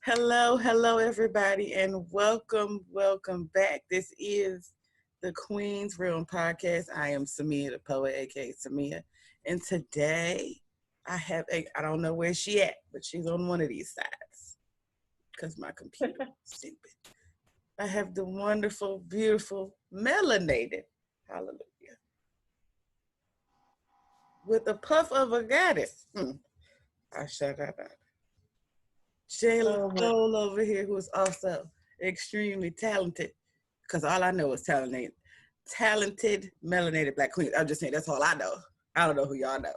Hello, everybody, and welcome back. This is the Queen's Realm podcast. I am Samia, the poet, aka Samia, and today I don't know where she at, but she's on one of these sides because my computer is stupid. I have the wonderful, beautiful, melanated, hallelujah, with a puff of a goddess. I shut up. Jalasoul over here, who is also extremely talented, because all I know is talented melanated black queens. I'm just saying that's all I know. I don't know who y'all know,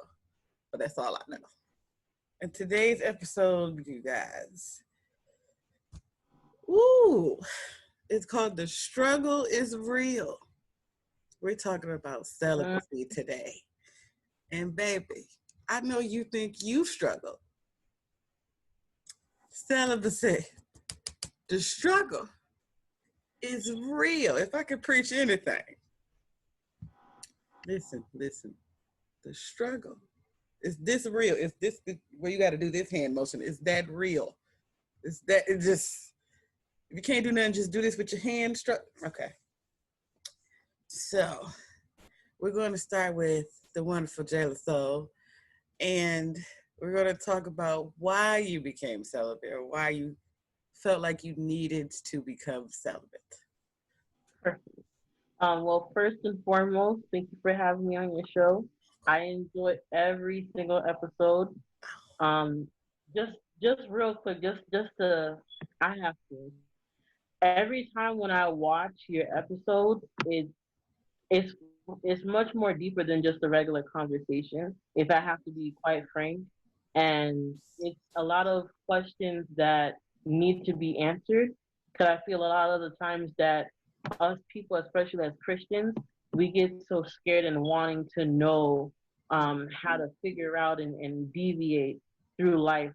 but that's all I know. In today's episode, you guys, it's called "The Struggle Is Real." We're talking about celibacy today, and baby, I know you think you struggle. Celibacy, the struggle is real. If I could preach anything, listen. The struggle is this real? Is this where you got to do this hand motion? Is that real? Is that it? Just if you can't do nothing, just do this with your hand. Okay. So we're going to start with the wonderful Jalasoul, and we're going to talk about why you became celibate, or why you felt like you needed to become celibate. Perfect. Well, first and foremost, thank you for having me on your show. I enjoy every single episode. Um, just real quick, just to, I have to. Every time when I watch your episode, it's it's much more deeper than just a regular conversation. If I have to be quite frank, and it's a lot of questions that need to be answered. Because I feel a lot of the times that us people, especially as Christians, we get so scared and wanting to know how to figure out and deviate through life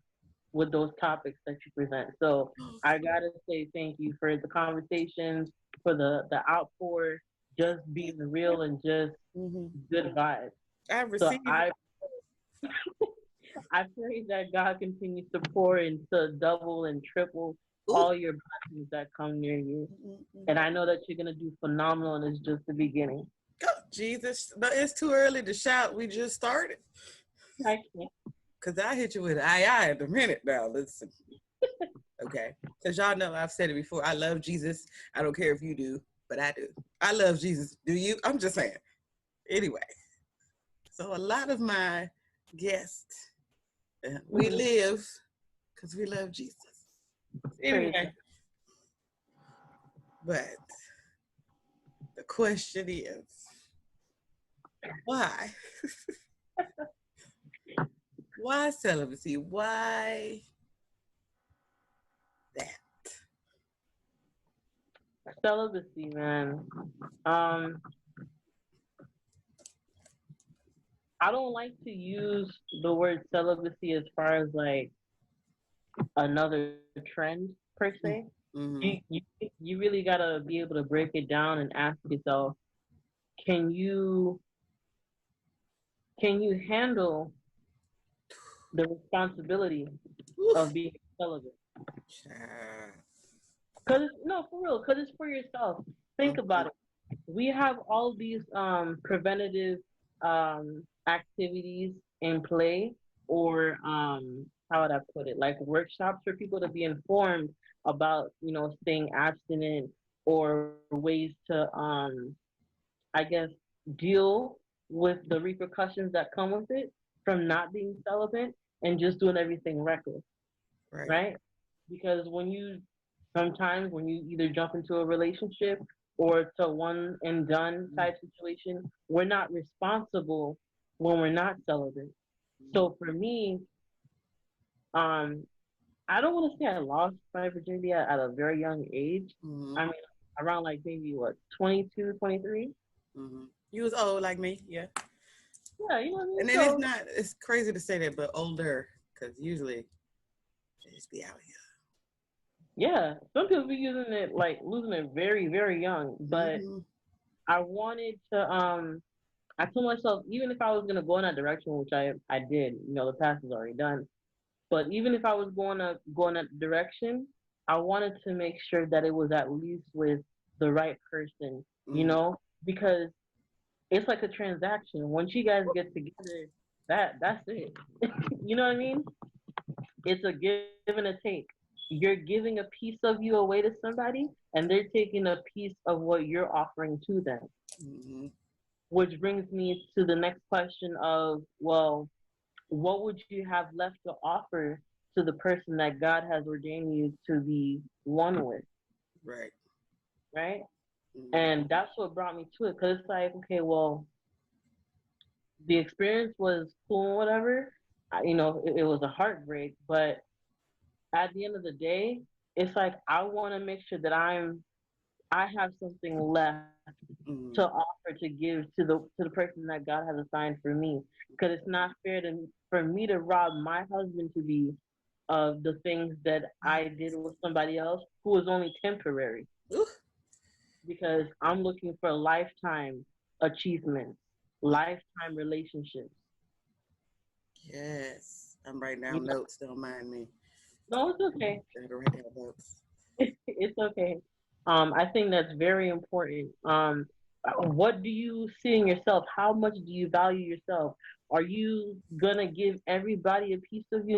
with those topics that you present. So I gotta say thank you for the conversations, for the outpour, just being real and just good vibes. I So received. I pray that God continues to pour into double and triple Ooh. all your blessings that come near you. And I know that you're gonna do phenomenal, and it's just the beginning. Oh, Jesus, no, it's too early to shout. We just started. I can't. Cause I hit you with aye in a minute now. Listen, okay? Cause y'all know I've said it before. I love Jesus. I don't care if you do, but I do. I love Jesus. Do you? I'm just saying. Anyway, so a lot of my guests, we live because we love Jesus. Anyway, but the question is, why? Why celibacy? Why that? Celibacy, man. I don't like to use the word celibacy as far as like another trend per se. Mm-hmm. You really gotta be able to break it down and ask yourself, can you can you handle the responsibility of being celibate? Cause no, for real, cause it's for yourself. Think about it. We have all these preventative activities in play, or how would I put it, like workshops for people to be informed about staying abstinent, or ways to I guess deal with the repercussions that come with it from not being celibate and just doing everything reckless, right? Because sometimes when you either jump into a relationship or it's a one and done type situation, we're not responsible when we're not celibate. So for me, um, I don't want to say I lost my virginity at a very young age. I mean, around like maybe what, 22, 23? You was old like me, yeah. Yeah, you know what I mean? And then it's crazy to say that, but older, because usually they just be out here. Yeah, some people be using it, like losing it very, very young. But I wanted to, I told myself, even if I was gonna go in that direction, which I did, the past is already done. But even if I was going that direction, I wanted to make sure that it was at least with the right person, you Mm-hmm. know, because it's like a transaction. Once you guys get together, that's it. You know what I mean? It's a give and a take. You're giving a piece of you away to somebody, and they're taking a piece of what you're offering to them. Mm-hmm. Which brings me to the next question of, well, what would you have left to offer to the person that God has ordained you to be one with, Right. right? Mm-hmm. And that's what brought me to it, because it's like, okay, well, the experience was cool and whatever. It was a heartbreak, but at the end of the day, it's like I want to make sure that I have something left to Mm-hmm. offer to give to the person that God has assigned for me, because it's not fair for me to rob my husband to be of the things that I did with somebody else who was only temporary, Ooh. because I'm looking for lifetime achievements, lifetime relationships. Yes. I'm writing You down know, notes. Don't mind me. no, it's okay. Gotta write down notes. It's okay. I think that's very important. What do you see in yourself? How much do you value yourself? Are you gonna give everybody a piece of you,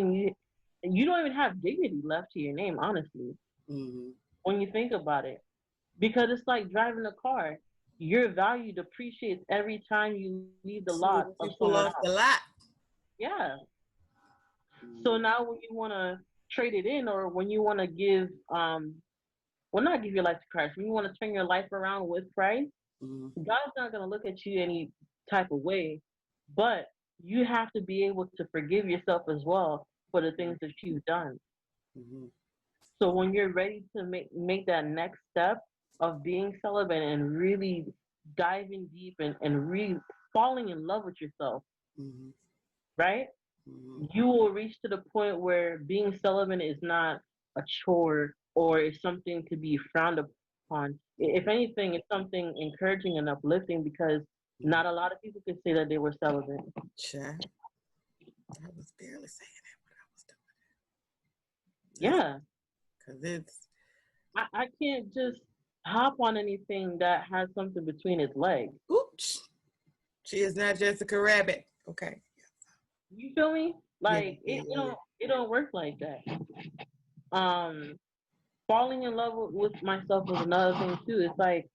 and you don't even have dignity left to your name, honestly, Mm-hmm. when you think about it? Because it's like driving a car. Your value depreciates every time you leave the As lot soon of as you someone pull else. off the lot. Yeah. So Mm-hmm. now when you wanna trade it in, or when you wanna give well, not give your life to Christ. When you want to turn your life around with Christ, Mm-hmm. God's not going to look at you any type of way, but you have to be able to forgive yourself as well for the things that you've done. Mm-hmm. So when you're ready to make that next step of being celibate and really diving deep and really falling in love with yourself, Mm-hmm. right? Mm-hmm. You will reach to the point where being celibate is not a chore or is something to be frowned upon. If anything, it's something encouraging and uplifting, because not Mm-hmm. a lot of people can say that they were celibate. Chat. I was barely saying that what I was doing. That's Yeah, because it's I can't just hop on anything that has something between its legs. oops. She is not Jessica Rabbit. Okay. You feel me? Yeah, Like yeah, yeah. it don't work like that. Um, Falling in love with myself was another thing too. It's like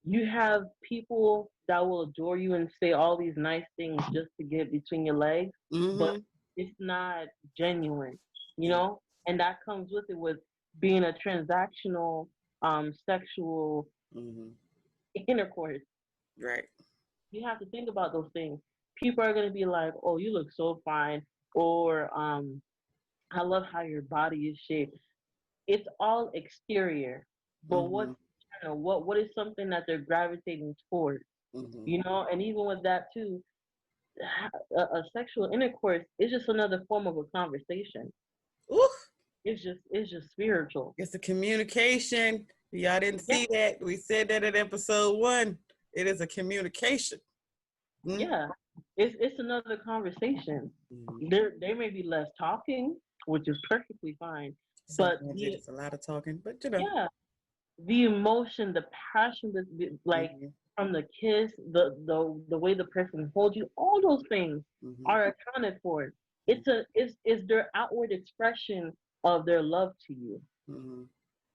you have people that will adore you and say all these nice things just to get between your legs, but Mm-hmm. it's not genuine, you know? And that comes with it, with being a transactional sexual Mm-hmm. intercourse. Right. You have to think about those things. People are gonna be like, "Oh, you look so fine," or "I love how your body is shaped." It's all exterior, but Mm-hmm. what's internal? What is something that they're gravitating towards? Mm-hmm. You know, and even with that too, a sexual intercourse is just another form of a conversation. Ooh, It's just spiritual. it's a communication. Y'all didn't Yeah, see that. We said that in episode 1. It is a communication. Mm-hmm. yeah. It's another conversation. Mm-hmm. There may be less talking, which is perfectly fine, but Sometimes it the is a lot of talking, but you know. yeah, the emotion, the passion, like Mm-hmm. from the kiss, the way the person holds you, all those things Mm-hmm. are accounted for. It's their outward expression of their love to you. Mm-hmm.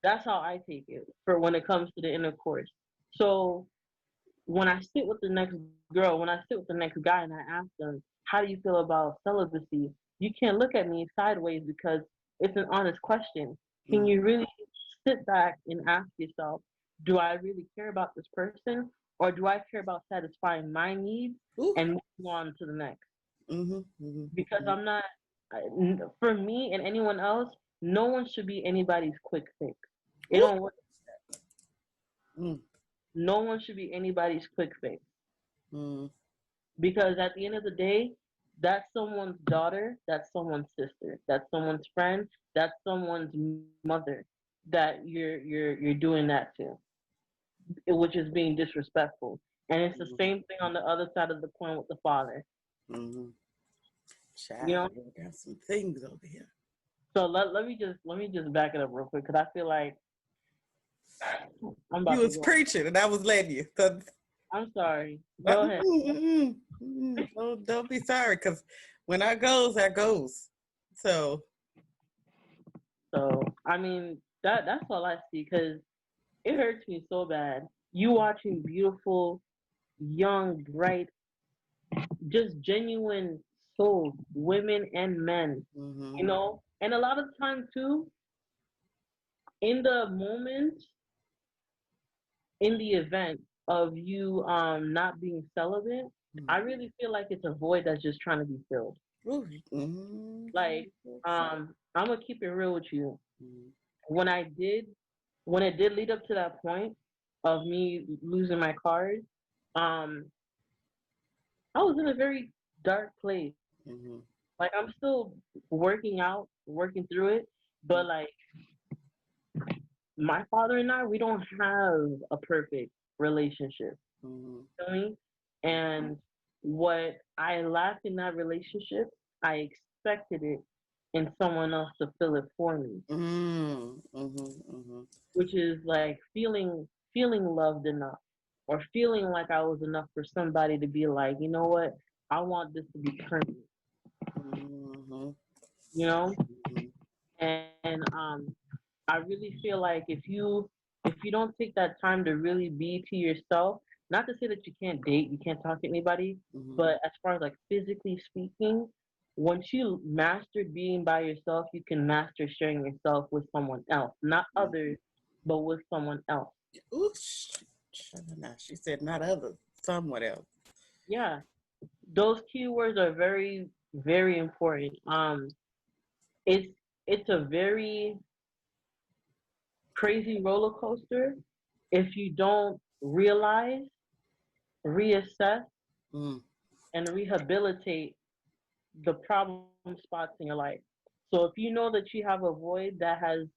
That's how I take it for when it comes to the intercourse. So when I sit with the next girl, when I sit with the next guy and I ask them, how do you feel about celibacy? You can't look at me sideways, because it's an honest question. Can Mm-hmm. you really sit back and ask yourself, do I really care about this person, or do I care about satisfying my needs Ooh. and moving on to the next? Mm-hmm. Mm-hmm. Because I'm not, for me and anyone else, no one should be anybody's quick fix. It Ooh. don't work. Mm-hmm. No one should be anybody's quick fix. Mm-hmm. Because at the end of the day, that's someone's daughter, that's someone's sister, that's someone's friend, that's someone's mother that you're doing that to, which is being disrespectful. And it's the same thing on the other side of the coin with the father. Mm-hmm. You know. Child, I got some things over here. So let me just back it up real quick because I feel like I'm You about to was go. preaching, and I was letting you. So, I'm sorry. Go ahead. don't be sorry, because when I goes, I goes. So, So I mean that's all I see because it hurts me so bad. You watching beautiful, young, bright, just genuine souls, women and men. mm-hmm, You know, and a lot of time too, in the moment, in the event of you not being celibate, I really feel like it's a void that's just trying to be filled. mm-hmm, Like, I'm gonna keep it real with you. mm-hmm, When I did, when it did lead up to that point of me losing my card, um, I was in a very dark place. mm-hmm, Like, I'm still working out, working through it, but like my father and I, we don't have a perfect relationship. mm-hmm, You know what I mean? And what I lacked in that relationship, I expected it in someone else to fill it for me, mm-hmm, mm-hmm, which is like feeling loved enough or feeling like I was enough for somebody to be like, you know what, I want this to be permanent, mm-hmm, you know? mm-hmm, And I really feel like if you don't take that time to really be to yourself, not to say that you can't date, you can't talk to anybody, mm-hmm, but as far as like physically speaking, once you mastered being by yourself, you can master sharing yourself with someone else, not others, but with someone else. ooh, now she said not others, someone else. Yeah, those keywords are very, very important. It's it's a very crazy roller coaster if you don't realize, reassess, Mm, and rehabilitate the problem spots in your life. So if you know that you have a void that has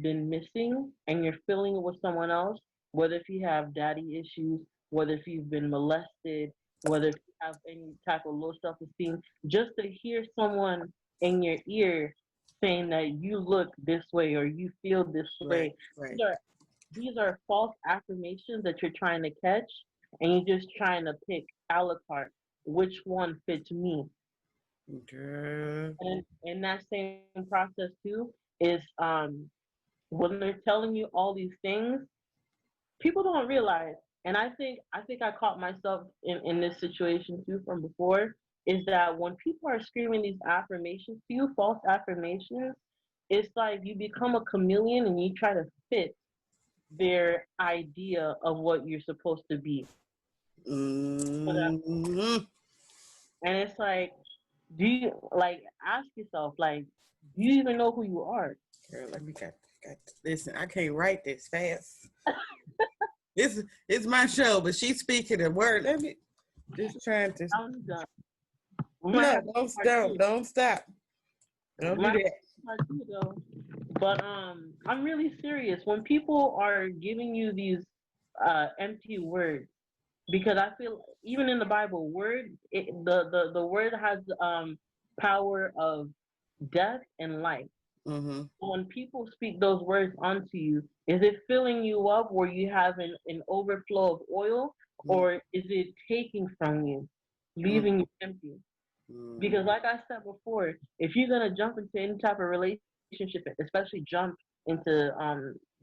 been missing and you're filling it with someone else, whether if you have daddy issues, whether if you've been molested, whether if you have any type of low self esteem, just to hear someone in your ear saying that you look this way or you feel this right, way, these right. are these are false affirmations that you're trying to catch, and you're just trying to pick a la carte which one fits me. Girl. And in that same process too is when they're telling you all these things, people don't realize. And I think I caught myself in this situation too from before, is that when people are screaming these affirmations to you, false affirmations, it's like you become a chameleon and you try to fit their idea of what you're supposed to be. Mm-hmm. And it's like, do you like ask yourself, like, do you even know who you are? Girl, let me got listen. I can't write this fast. This it's my show, but she's speaking a word. Let me just trying to. I'm done. We might No, have to don't part stop. two. Don't stop. We Don't might do have that. to part two though. But I'm really serious. When people are giving you these empty words, because I feel even in the Bible, the word has power of death and life. Mm-hmm. When people speak those words onto you, is it filling you up where you have an overflow of oil, or is it taking from you, Mm-hmm. leaving you empty? Because like I said before, if you're gonna jump into any type of relationship, especially jump into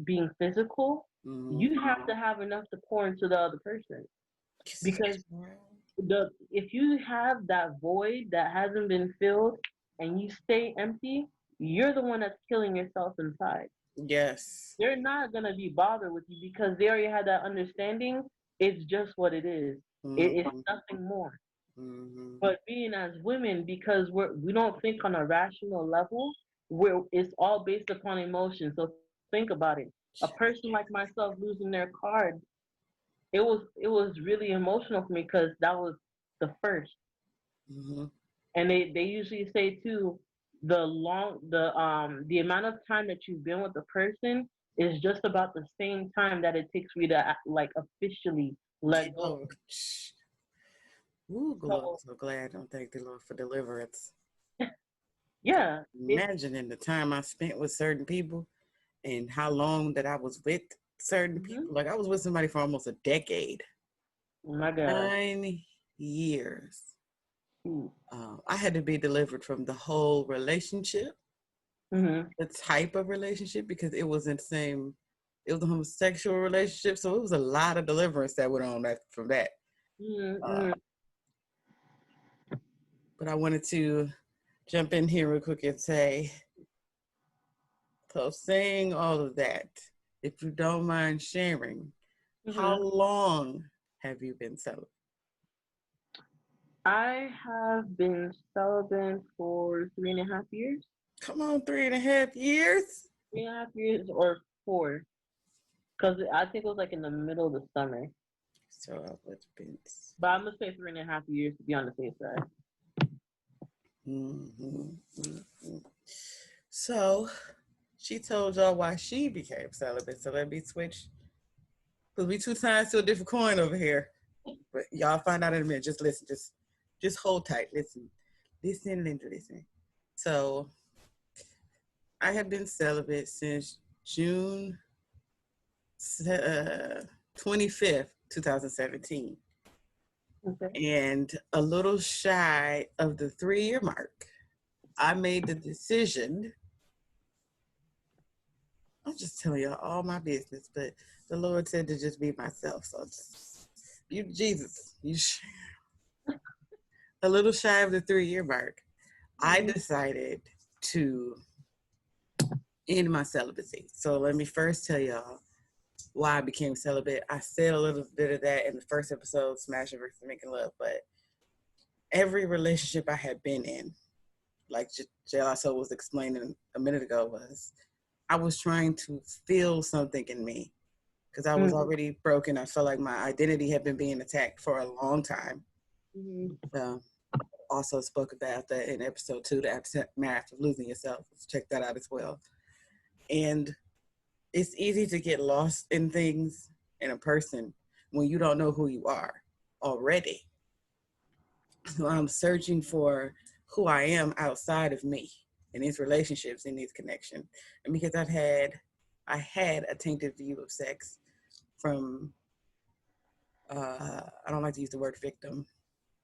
being physical, Mm-hmm. you have to have enough to pour into the other person. Because the if you have that void that hasn't been filled and you stay empty, you're the one that's killing yourself inside. Yes. They're not gonna be bothered with you because they already had that understanding. It's just what it is. It's Mm-hmm. nothing more. Mm-hmm. But being as women, because we don't think on a rational level, it's all based upon emotion. So think about it. A person like myself losing their card, it was really emotional for me because that was the first. Mm-hmm. And they usually say too, the amount of time that you've been with the person is just about the same time that it takes for you to like officially let go. Oh, Ooh, Lord, I'm So so glad. Don't thank the Lord for deliverance. yeah, it's Imagining the time I spent with certain people and how long that I was with certain mhm. people. Like I was with somebody for almost a decade, Oh my God. 9 years. Mm. I had to be delivered from the whole relationship, Mhm. the type of relationship, because it was in the same, it was a homosexual relationship. So it was a lot of deliverance that went on from that. Mhm. Uh, Mhm. but I wanted to jump in here real quick and say, so saying all of that, if you don't mind sharing, how Mhm. long have you been celibate? I have been celibate for 3.5 years. Come on, 3.5 years. 3.5 years or four, because I think it was like in the middle of the summer. So I would have been. But I'm gonna say 3.5 years to be on the safe side. Mhm, mhm. So she told y'all why she became celibate. So let me switch. Because we two sides to a different coin over here. But y'all find out in a minute. Just listen. Just hold tight. Listen. Listen and listen. So I have been celibate since June 25th, 2017. Okay. And a little shy of the 3 year mark, I made the decision. I'm just telling y'all all my business, but the Lord said to just be myself. So just, you, Jesus, a little shy of the 3 year mark, I Mhm. decided to end my celibacy. So let me first tell y'all why I became celibate. I said a little bit of that in the first episode, Smashing versus Making Love, but every relationship I had been in, like Jalasoul was explaining a minute ago, was I was trying to feel something in me because I was Mhm. already broken. I felt like my identity had been being attacked for a long time. Mhm. Uh, Also spoke about that in episode 2, the aftermath of losing yourself. Check that out as well. And it's easy to get lost in things in a person when you don't know who you are already. So I'm searching for who I am outside of me in these relationships, in these connections. And because I had a tainted view of sex from, I don't like to use the word victim,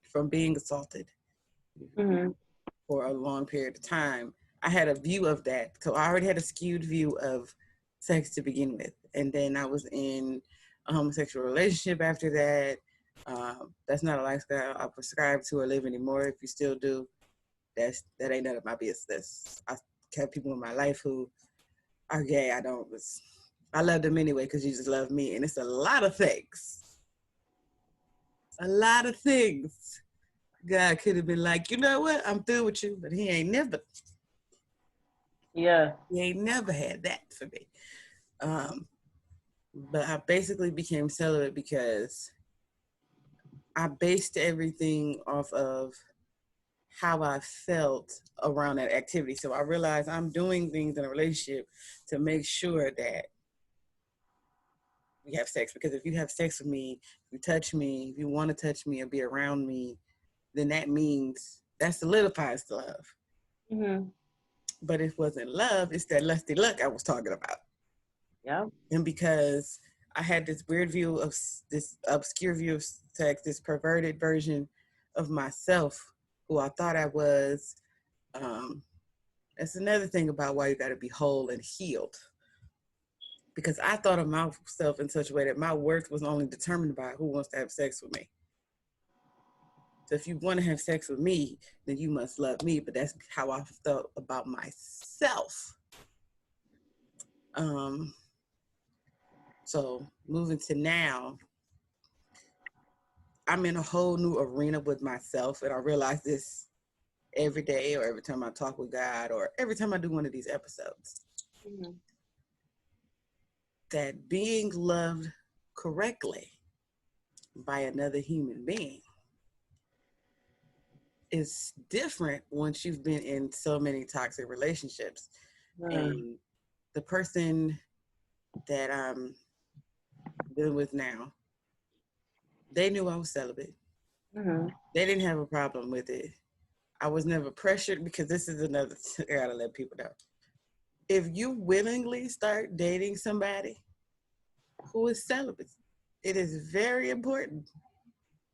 from being assaulted Mhm. for a long period of time. I had a view of that. So I already had a skewed view of sex to begin with. And then I was in a homosexual relationship after that. That's not a lifestyle I prescribe to or live anymore. If you still do, that ain't none of my business. I have people in my life who are gay. I love them anyway because you just love me. And it's a lot of things. A lot of things. God could have been like, you know what? I'm through with you, but Yeah. he ain't never had that for me. Um, but I basically became celibate because I based everything off of how I felt around that activity. So I realized I'm doing things in a relationship to make sure that we have sex. Because if you have sex with me, if you touch me, if you want to touch me or be around me, then that means that solidifies the love. Mhm. But if it wasn't love, it's that lusty luck I was talking about. Yeah. And because I had this weird view of this obscure view of sex, this perverted version of myself, who I thought I was. Um, that's another thing about why you got to be whole and healed. Because I thought of myself in such a way that my worth was only determined by who wants to have sex with me. So if you want to have sex with me, then you must love me. But that's how I felt about myself. Um, so moving to now, I'm in a whole new arena with myself, and I realize this every day, or every time I talk with God, or every time I do one of these episodes, Mhm. that being loved correctly by another human being is different once you've been in so many toxic relationships. Mhm. And the person that I'm dealing with now, they knew I was celibate. Mm-hmm. They didn't have a problem with it. I was never pressured because this is another thing I gotta let people know. If you willingly start dating somebody who is celibate, it is very important.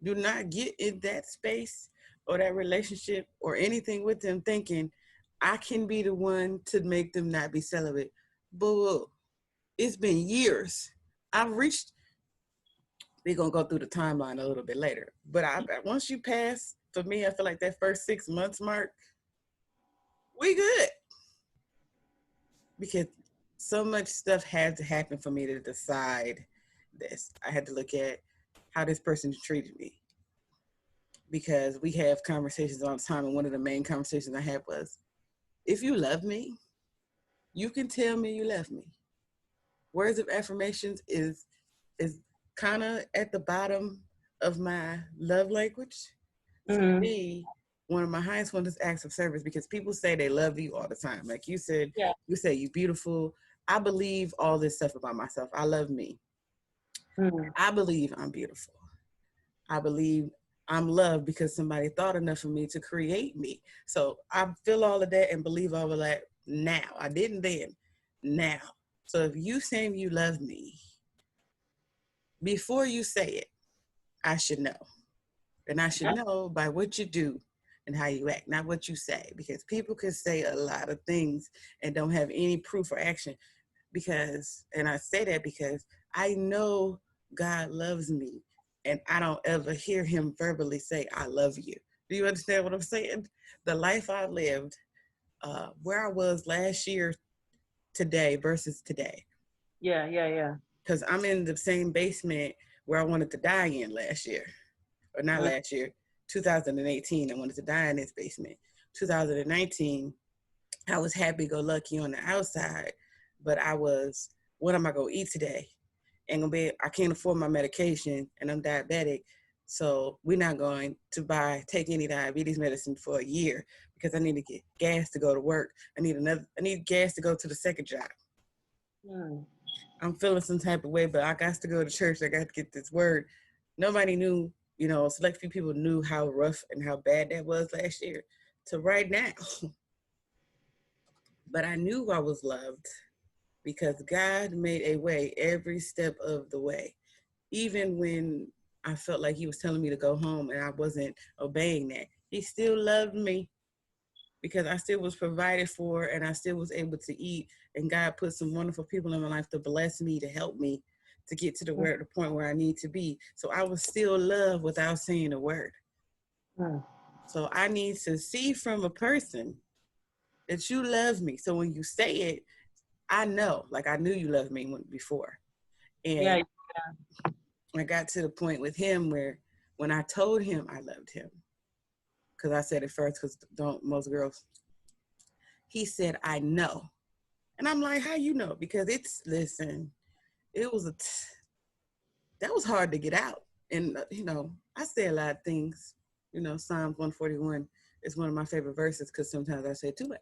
Do not get in that space or that relationship or anything with them thinking I can be the one to make them not be celibate. Boo. It's been years. I've reached, we're gonna go through the timeline a little bit later. But once you pass, for me, I feel like that first 6 months mark, we good. Because so much stuff had to happen for me to decide this. I had to look at how this person treated me. Because we have conversations all the time, and one of the main conversations I had was, if you love me, you can tell me you love me. Words of affirmations is kind of at the bottom of my love language. For Mm-hmm. me, one of my highest ones is acts of service because people say they love you all the time. Like you said, Yeah. you say you beautiful. I believe all this stuff about myself. I love me. Mm-hmm. I believe I'm beautiful. I believe I'm loved because somebody thought enough of me to create me. So I feel all of that and believe all of that now. I didn't then, now. So if you saying you love me, before you say it, I should know. And I should Yeah. know by what you do and how you act, not what you say. Because people can say a lot of things and don't have any proof or action. Because, and I say that because I know God loves me and I don't ever hear him verbally say, I love you. Do you understand what I'm saying? The life I lived, where I was last year today versus today. Yeah. Yeah. Yeah. Because I'm in the same basement where I wanted to die in last year, or not last year, 2018. I wanted to die in this basement. 2019, I was happy go lucky on the outside, but I was, what am I gonna eat today? Ain't gonna be, I can't afford my medication and I'm diabetic. So we're not going to take any diabetes medicine for a year because I need to get gas to go to work. I need gas to go to the second job. Mm-hmm. I'm feeling some type of way, but I got to go to church. I got to get this word. Nobody knew, select few people knew how rough and how bad that was last year to right now. But I knew I was loved because God made a way every step of the way. Even when I felt like he was telling me to go home and I wasn't obeying that, he still loved me because I still was provided for and I still was able to eat. And God put some wonderful people in my life to bless me, to help me to get to the point where I need to be. So I was still loved without saying a word. Mm-hmm. So I need to see from a person that you love me. So when you say it, I know, like I knew you loved me before. Yeah. And I got to the point with him where when I told him I loved him, because I said it first, because don't most girls, he said, I know. And I'm like, how you know? Because listen, it was that was hard to get out. And, I say a lot of things. Psalms 141 is one of my favorite verses because sometimes I say too much.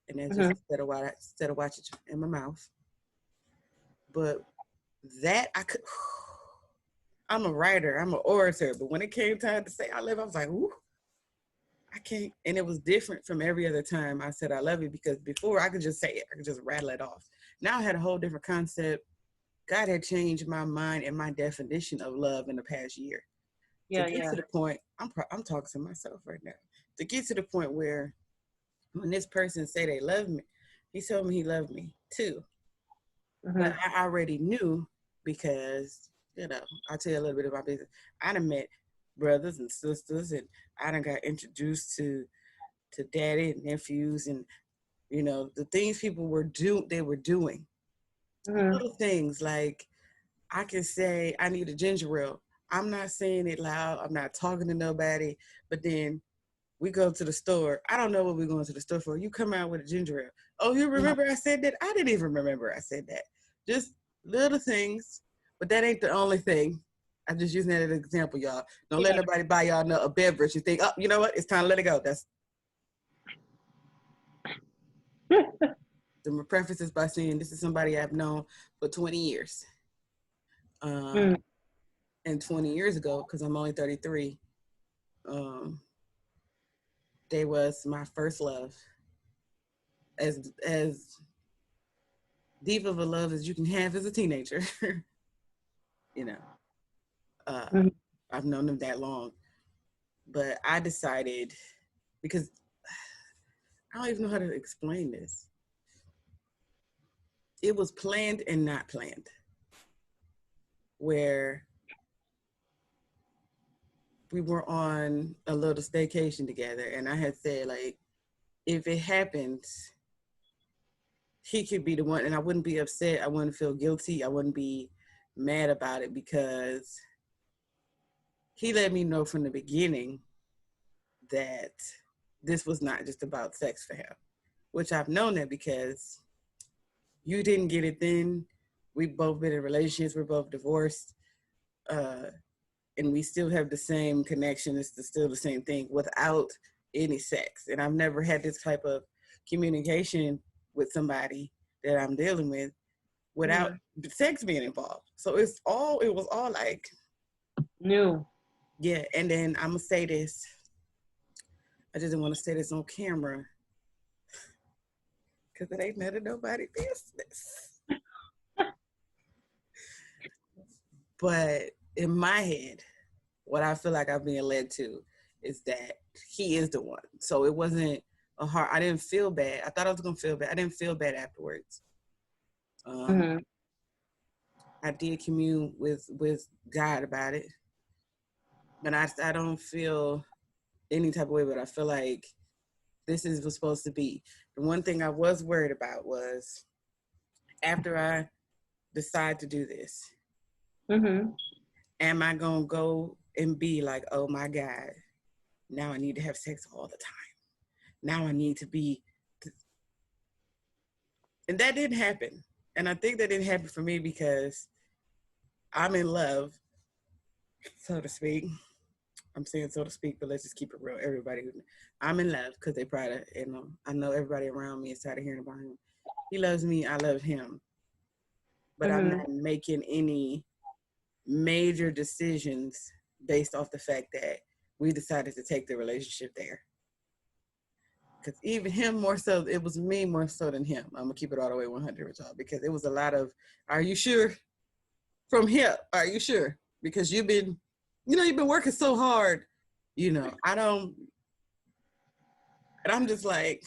And that's just Mm-hmm. instead of watching in my mouth. But that I could, I'm a writer, I'm an orator. But when it came time to say I love, I was like, ooh, I can't. And it was different from every other time I said I love you because before I could just say it, I could just rattle it off. Now I had a whole different concept. God had changed my mind and my definition of love in the past year. To Yeah. get Yeah. to the point, I'm talking to myself right now. To get to the point where when this person say they love me, he told me he loved me too. But Mm-hmm. I already knew because, I'll tell you a little bit about business. I done met brothers and sisters and I done got introduced to daddy and nephews and the things people they were doing. Mm-hmm. Little things like I can say I need a ginger ale. I'm not saying it loud. I'm not talking to nobody. But then we go to the store. I don't know what we're going to the store for. You come out with a ginger ale. Oh, you remember I said that? I didn't even remember I said that. Just little things. But that ain't the only thing. I'm just using that as an example, y'all. Don't let Yeah. nobody buy y'all a beverage. You think, oh, you know what? It's time to let it go. That's the preface is by saying this is somebody I've known for 20 years. Mm-hmm. And 20 years ago, because I'm only 33, Um, they was my first love, as deep of a love as you can have as a teenager. you know, uh, Mhm. I've known them that long, but I decided because I don't even know how to explain this. It was planned and not planned, where we were on a little staycation together, and I had said like, if it happens, he could be the one, and I wouldn't be upset. I wouldn't feel guilty. I wouldn't be mad about it because he let me know from the beginning that this was not just about sex for him, which I've known that because you didn't get it then. We've both been in relationships. We're both divorced. Uh, and we still have the same connection. It's still the same thing without any sex. And I've never had this type of communication with somebody that I'm dealing with without Mhm. sex being involved. So it was all like, New. yeah. And then I'm gonna say this. I just didn't want to say this on camera because it ain't none of nobody business. But in my head, what I feel like I'm being led to is that he is the one. So it wasn't a hard. I didn't feel bad. I thought I was gonna feel bad. I didn't feel bad afterwards. Um, Mhm. I did commune with God about it, but I don't feel any type of way. But I feel like this is what's supposed to be. The one thing I was worried about was after I decide to do this, Mhm. am I gonna go and be like, oh my God, now I need to have sex all the time. Now I need to be, and that didn't happen. And I think that didn't happen for me because I'm in love, so to speak. I'm saying so to speak, but let's just keep it real. Everybody, I'm in love because they probably, I know everybody around me is tired of hearing about him. He loves me, I love him, but I'm Mhm. not making any major decisions based off the fact that we decided to take the relationship there. Because even him more so, it was me more so than him. I'm gonna keep it all the way 100 with y'all because it was a lot of, are you sure? From him, are you sure? Because you've been working so hard. I don't, and I'm just like,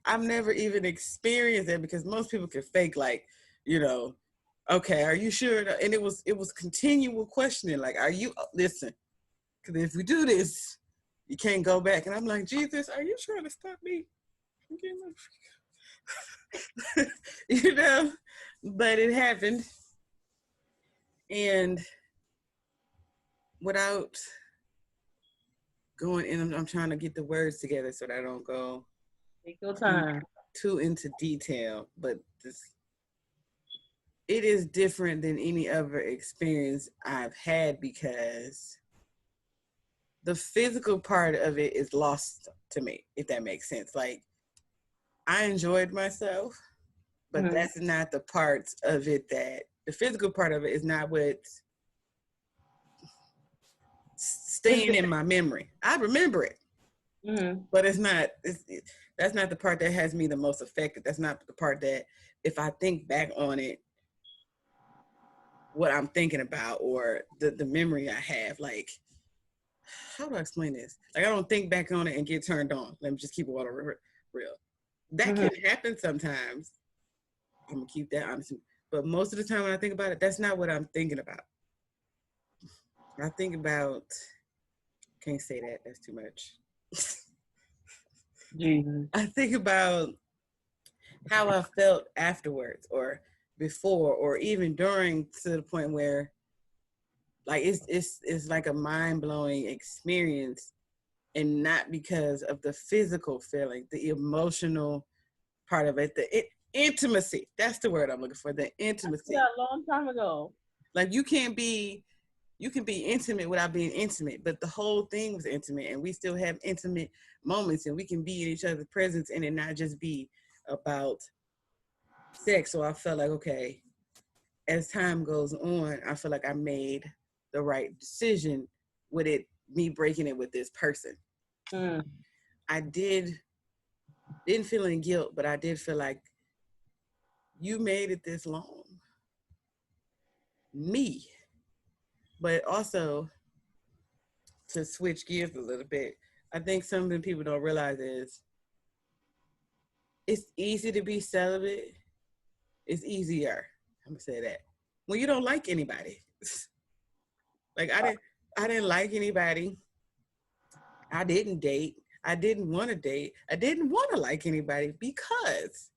I've never even experienced it because most people can fake like, you know, okay, are you sure? And it was continual questioning, like, are you listen? Because if we do this, you can't go back. And I'm like, Jesus, are you trying to stop me from getting my But it happened, and without going in, I'm trying to get the words together so that I don't go Take your too time. too into detail. But it is different than any other experience I've had because the physical part of it is lost to me, if that makes sense. Like, I enjoyed myself, but Mhm. that's not the parts of it that the physical part of it is not what's staying in my memory. I remember it, Mhm. but it's not. That's not the part that has me the most affected. That's not the part that, if I think back on it, what I'm thinking about or the memory I have. Like, how do I explain this? Like, I don't think back on it and get turned on. Let me just keep it all real. That Mhm. can happen sometimes. I'm gonna keep that honest. But most of the time when I think about it, that's not what I'm thinking about. I think about, can't say that. That's too much. Jesus. I think about how I felt afterwards or before or even during, to the point where like it's like a mind-blowing experience, and not because of the physical feeling, the emotional part of it, intimacy. That's the word I'm looking for, the Yeah, intimacy. a long time ago. Like, you can be intimate without being intimate, but the whole thing was intimate, and we still have intimate moments, and we can be in each other's presence and it not just be about sex. So I felt like, okay, as time goes on, I feel like I made the right decision with it me breaking it with this person. I didn't feel any guilt, but I did feel like you made it this long. Me. But also to switch gears a little bit, I think something people don't realize is it's easy to be celibate. It's easier. I'm gonna say that. When you don't like anybody. Like I didn't like anybody. I didn't date. I didn't want to date. I didn't want to like anybody because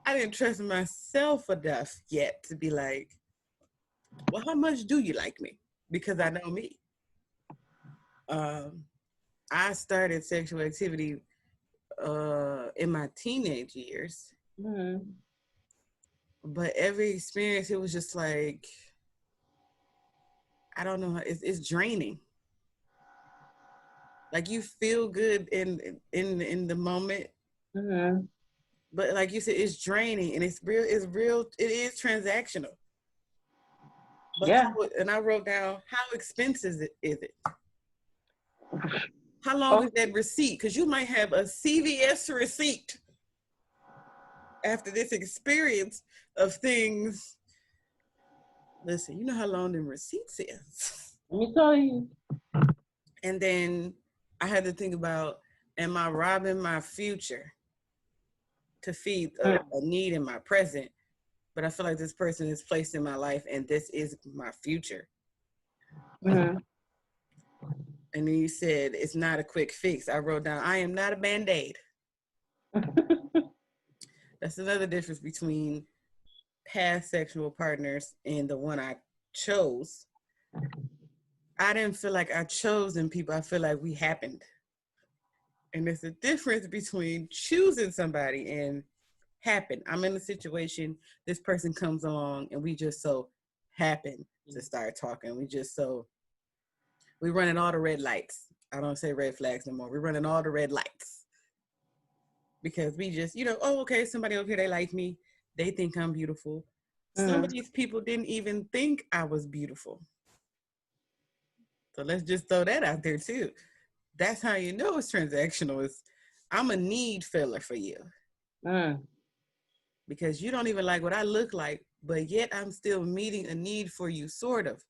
I didn't trust myself enough yet to be like, well, how much do you like me? Because I know me. Um, I started sexual activity in my teenage years, but every experience it was just like I don't know. It's draining. Like you feel good in the moment, but like you said, it's draining and it's real. It's real. It is transactional. But Yeah. and I wrote down how expensive is it? How long Oh, is that receipt? Because you might have a CVS receipt after this experience of things. Listen, you know how long them receipts is. let me tell you. And then I had to think about, am I robbing my future to feed a need in my present? But I feel like this person is placed in my life and this is my future. And then you said, it's not a quick fix. I wrote down, I am not a Band-Aid. That's another difference between past sexual partners and the one I chose. I didn't feel like I chose them people. I feel like we happened. And there's a difference between choosing somebody and happen. I'm in a situation, this person comes along and we just so happen to start talking. We're running all the red lights. I don't say red flags no more. We're running all the red lights. Because we just, oh, okay, somebody over here, they like me. They think I'm beautiful. Some of these people didn't even think I was beautiful. So let's just throw that out there too. That's how you know it's transactional. I'm a need filler for you. Because you don't even like what I look like, but yet I'm still meeting a need for you, sort of.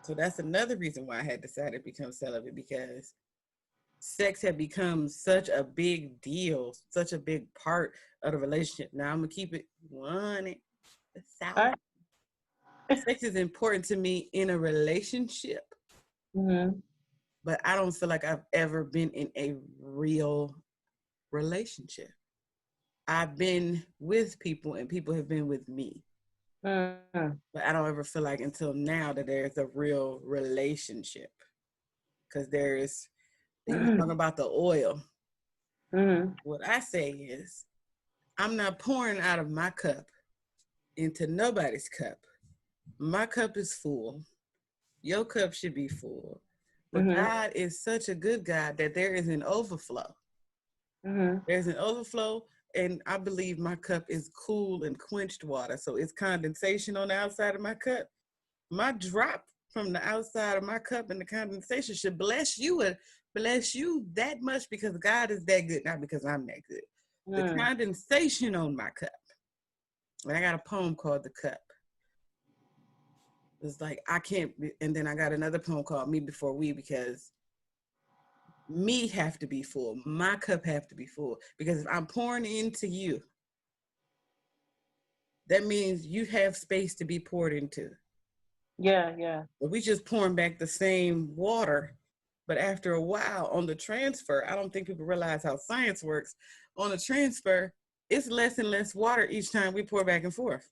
So that's another reason why I had decided to become celibate, because sex had become such a big deal, such a big part of the relationship. Now I'm gonna keep it 1,000. Sex is important to me in a relationship, but I don't feel like I've ever been in a real relationship. I've been with people and people have been with me. But I don't ever feel like until now that there's a real relationship. Because you were talking about the oil. What I say is, I'm not pouring out of my cup into nobody's cup. My cup is full. Your cup should be full. But God is such a good God that there is an overflow. There's an overflow, and I believe my cup is cool and quenched water. So it's condensation on the outside of my cup. My drop from the outside of my cup and the condensation should bless you that much, because God is that good, not because I'm that good. The condensation on my cup. And I got a poem called The Cup. It's like, I can't, and then I got another poem called Me Before We, because me have to be full. My cup have to be full. Because if I'm pouring into you, that means you have space to be poured into. Yeah. But we just pouring back the same water. But after a while on the transfer, I don't think people realize how science works. On the transfer, it's less and less water each time we pour back and forth.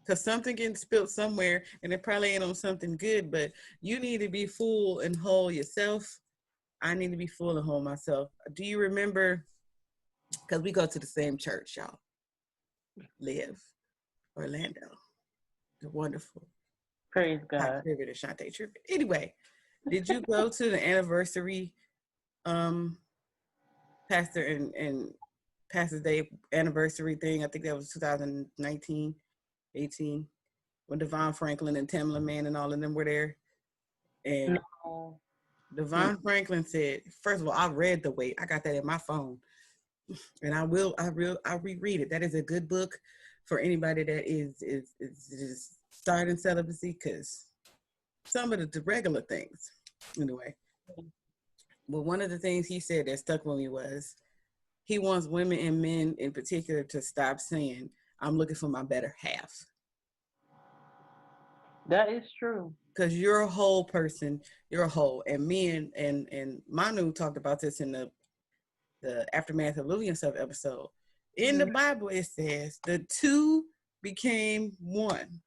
Because something gets spilled somewhere, and it probably ain't on something good, but you need to be full and whole yourself. I need to be full and whole myself. Do you remember, because we go to the same church, y'all. Live, Orlando. The wonderful. Praise God. Trivet and Shantae Trivet. Anyway, did you go to the anniversary pastor and pastor's day anniversary thing? I think that was 2019, 18, when Devon Franklin and Tamela Mann and all of them were there. And No. Devon Franklin said, first of all, I read The Weight. I got that in my phone. And I'll reread it. That is a good book for anybody that is just starting celibacy, because some of the regular things. Anyway. But one of the things he said that stuck with me was he wants women and men in particular to stop saying, I'm looking for my better half. That is true. Because you're a whole person, you're a whole. And me and Manu talked about this in the Aftermath of Louis and Stuff episode. In the Bible, it says the two became one.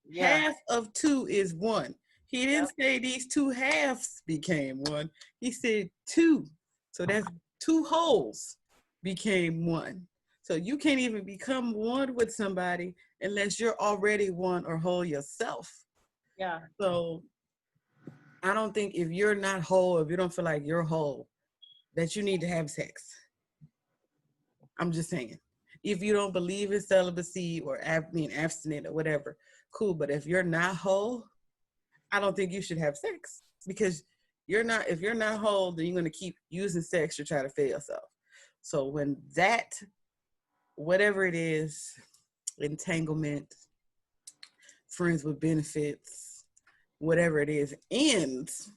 Yeah. Half of two is one. He didn't Yep. say these two halves became one. He said two. So that's two wholes became one. So you can't even become one with somebody unless you're already one or whole yourself. Yeah. So I don't think if you're not whole, if you don't feel like you're whole, that you need to have sex. I'm just saying. If you don't believe in celibacy or being abstinent or whatever, cool. But if you're not whole, I don't think you should have sex, because if you're not whole, then you're going to keep using sex to try to fill yourself. So when that, whatever it is, entanglement, friends with benefits, whatever it is, ends,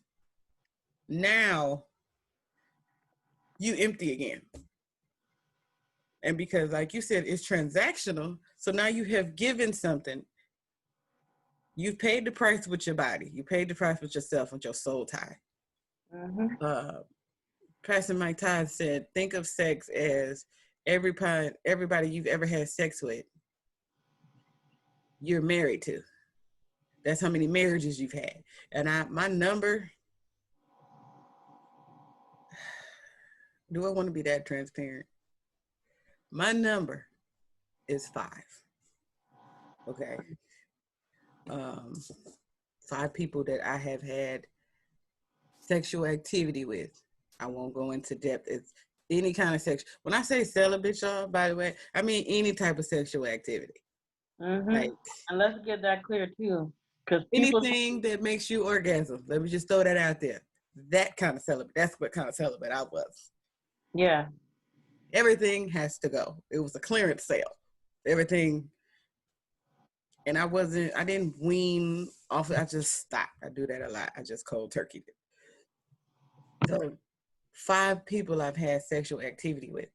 now you empty again. And because, like you said, it's transactional, so now you have given something. You've paid the price with your body. You paid the price with yourself, with your soul tie. Pastor Mike Todd said, think of sex as everybody you've ever had sex with, you're married to. That's how many marriages you've had. And my number, do I want to be that transparent? My number is 5. Okay. 5 people that I have had sexual activity with. I won't go into depth. It's any kind of sex. When I say celibate, y'all, by the way, I mean any type of sexual activity. Like, And let's get that clear too, because people. anything that makes you orgasm. Let me just throw that out there. That kind of celibate. That's what kind of celibate I was. Yeah. Everything has to go. It was a clearance sale. Everything. And I didn't wean off it. I just stopped. I do that a lot. I just cold turkeyed it. So 5 people I've had sexual activity with.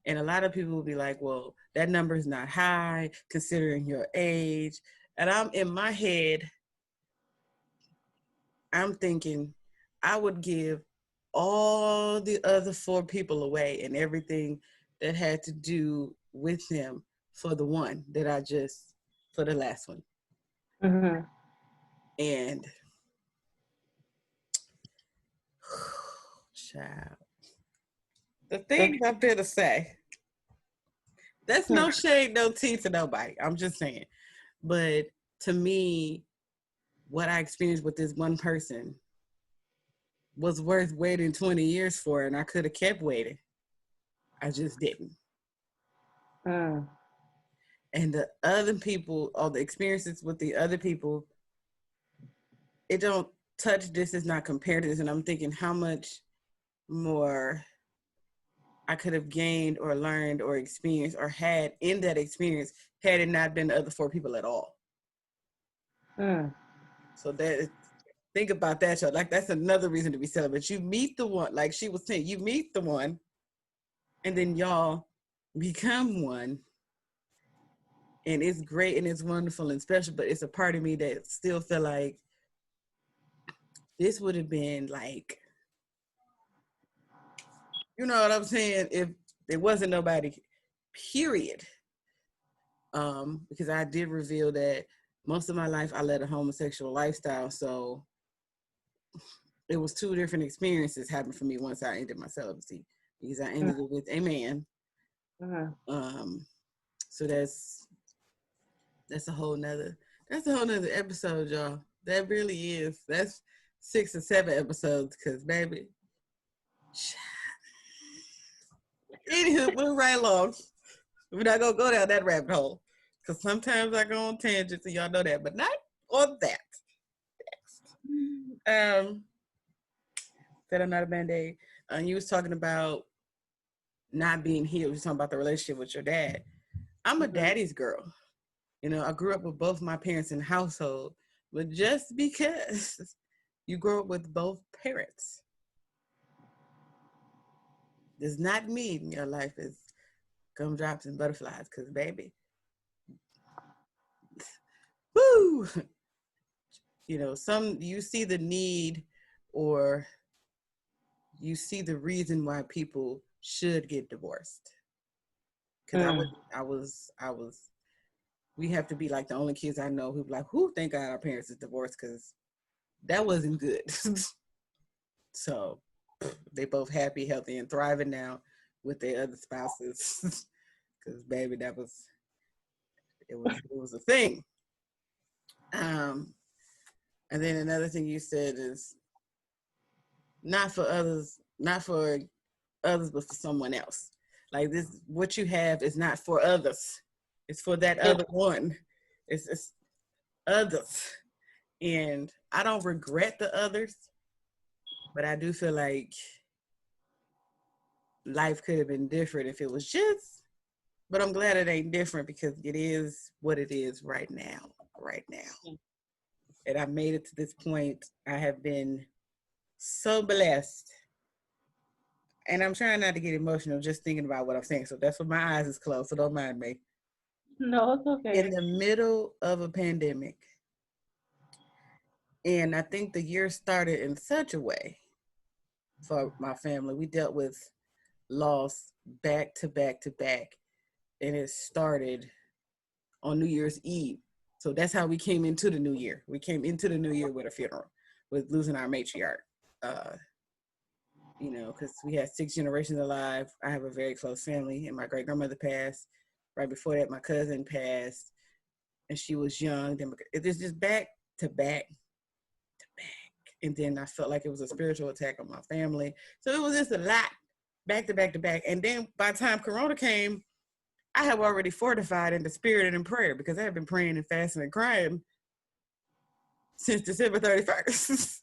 And a lot of people will be like, well, that number is not high considering your age. And I'm in my head, I'm thinking I would give all the other 4 people away and everything that had to do with them for the one that for the last one. And child, the things I'm going to say, that's no shade, no tea to nobody. I'm just saying. But to me, what I experienced with this one person was worth waiting 20 years for, and I could have kept waiting. I just didn't. And the other people, all the experiences with the other people, it don't touch this, is not compared to this. And I'm thinking how much more I could have gained or learned or experienced or had in that experience had it not been the other 4 people at all. So think about that, y'all. Like, that's another reason to be celibate. You meet the one, like she was saying, you meet the one, and then y'all become one. And it's great and it's wonderful and special, but it's a part of me that still feel like this would have been like, you know what I'm saying, if there wasn't nobody, period. Because I did reveal that most of my life I led a homosexual lifestyle, so it was 2 different experiences happened for me once I ended my celibacy, because I ended it with a man. So that's a whole nother episode, y'all. That really is. That's 6 or 7 episodes, because baby. Anywho, we're right along. We're not gonna go down that rabbit hole, because sometimes I go on tangents, and y'all know that, but not on that. um, that I'm not a band-aid. You was talking about not being healed. You was talking about the relationship with your dad. I'm a Mm-hmm. daddy's girl. You know, I grew up with both my parents in the household, but just because you grow up with both parents does not mean your life is gumdrops and butterflies. Because, baby, woo, you know, some you see the need or you see the reason why people should get divorced. Because Mm. I was. We have to be like the only kids I know who be like, who thank God our parents is divorced because that wasn't good. So they both happy, healthy, and thriving now with their other spouses. Because baby, it was a thing. Um, and then another thing you said is not for others, but for someone else. Like this, what you have is not for others. It's for that It's other one. It's others, and I don't regret the others, but I do feel like life could have been different if it was just. But I'm glad it ain't different because it is what it is right now. Right now. And I made it to this point. I have been so blessed. And I'm trying not to get emotional just thinking about what I'm saying. So that's why my eyes is closed. So don't mind me. no, it's In okay. the middle of a pandemic, and I think the year started in such a way for my family. We dealt with loss back to back to back. And it started on New Year's Eve. So that's how we came into the new year. We came into the new year with a funeral, with losing our matriarch. Uh, you know, because we had 6 generations alive. I have a very close family, and my great grandmother passed. Right before that, my cousin passed, and she was young. Then it was just back to back to back, and then I felt like it was a spiritual attack on my family. So it was just a lot, back to back to back. And then by the time Corona came, I have already fortified in the spirit and in prayer because I have been praying and fasting and crying since December 31st.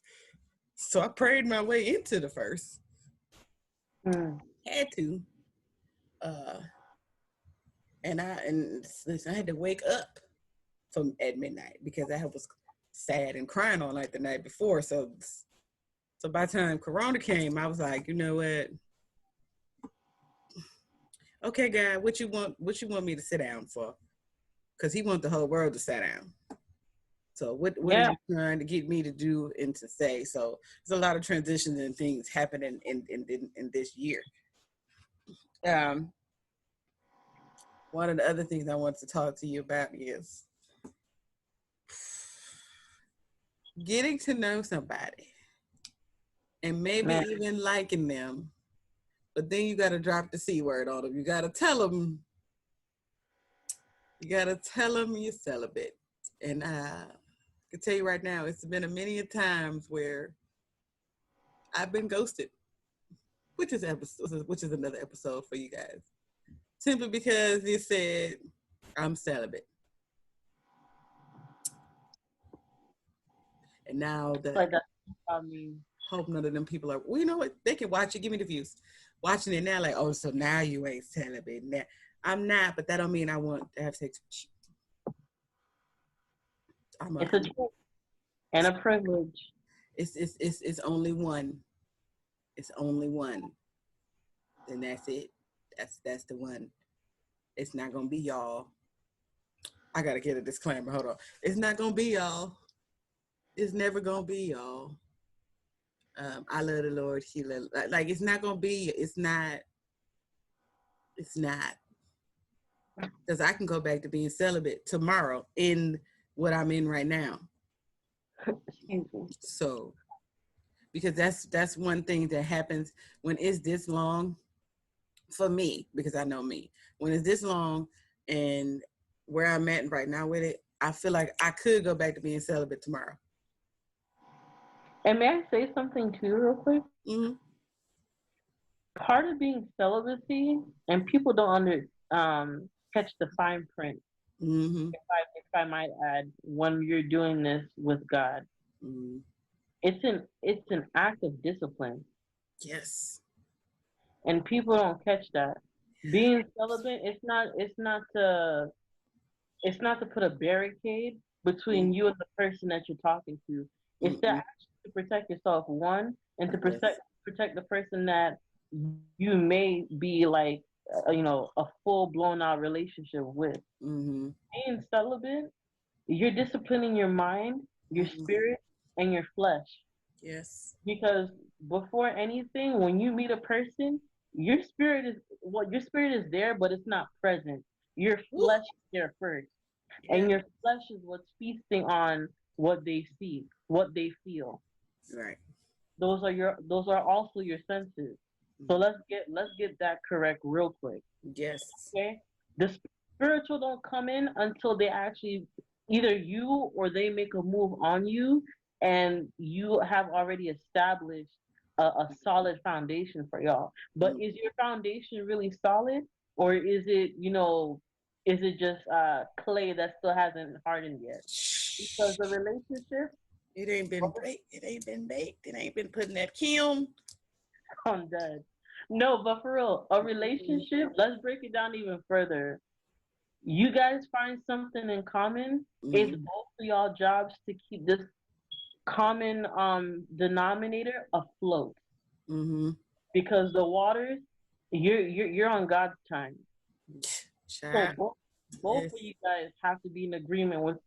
So I prayed my way into the first. Mm. Had to. Uh, and listen, I had to wake up from at midnight because I was sad and crying all night the night before. So by the time Corona came, I was like, you know what? Okay, God, what you want? What you want me to sit down for? Because He wants the whole world to sit down. So what are Yeah. you trying to get me to do and to say? So there's a lot of transitions and things happening in this year. Um, one of the other things I want to talk to you about is getting to know somebody and maybe Man. even liking them, but then you got to drop the C word on them. You got to tell them you're celibate. And I can tell you right now, it's been a many a times where I've been ghosted, which is another episode for you guys. Simply because you said I'm celibate. And now It's the like that. I mean, hope none of them people are, well, you know what? They can watch it. Give me the views. Watching it now, like, oh, so now you ain't celibate. Now, I'm not, but that don't mean I want to have sex with you. it's a choice and a privilege. It's only one. It's only one. And that's it. That's the one. It's not gonna be y'all. I gotta get a disclaimer. Hold on. It's not gonna be y'all. It's never gonna be y'all. I love the Lord. He love, like it's not gonna be. It's not. It's not because I can go back to being celibate tomorrow in what I'm in right now. Excuse me. So because that's one thing that happens when it's this long for me because I know me when it's this long and where I'm at right now with it. I feel like I could go back to being celibate tomorrow. And may I say something too, real quick? Mm-hmm. Part of being celibacy, and people don't catch the fine print. Mm-hmm. If I might add, when you're doing this with God, Mm-hmm. it's an act of discipline, Yes. and people don't catch that. Being celibate, it's not to put a barricade between you and the person that you're talking to. It's to Mm-mm. actually to protect yourself, one, and to Yes. protect the person that you may be like, a full blown out relationship with. Mm-hmm. Being celibate, you're disciplining your mind, your Mm-hmm. spirit, and your flesh. Yes. Because before anything, when you meet a person, your spirit is there, but it's not present. Your Woo. flesh is there first, Yeah. and your flesh is what's feasting on what they see, what they feel. Right. Those are also your senses. So Mm-hmm. let's get that correct real quick. Yes. Okay? The spiritual don't come in until they actually, either you or they make a move on you, and you have already established a solid foundation for y'all. But Mm-hmm. is your foundation really solid, or is it just clay that still hasn't hardened yet? Because the relationship, It ain't been baked. It ain't been baked. It ain't been put in that kiln. I'm dead. No, but for real, a relationship, let's break it down even further. You guys find something in common. It's Mm-hmm. both of y'all jobs to keep this common denominator afloat, Mm-hmm. because the waters, you're on God's time. So Child. both Yes. of you guys have to be in agreement with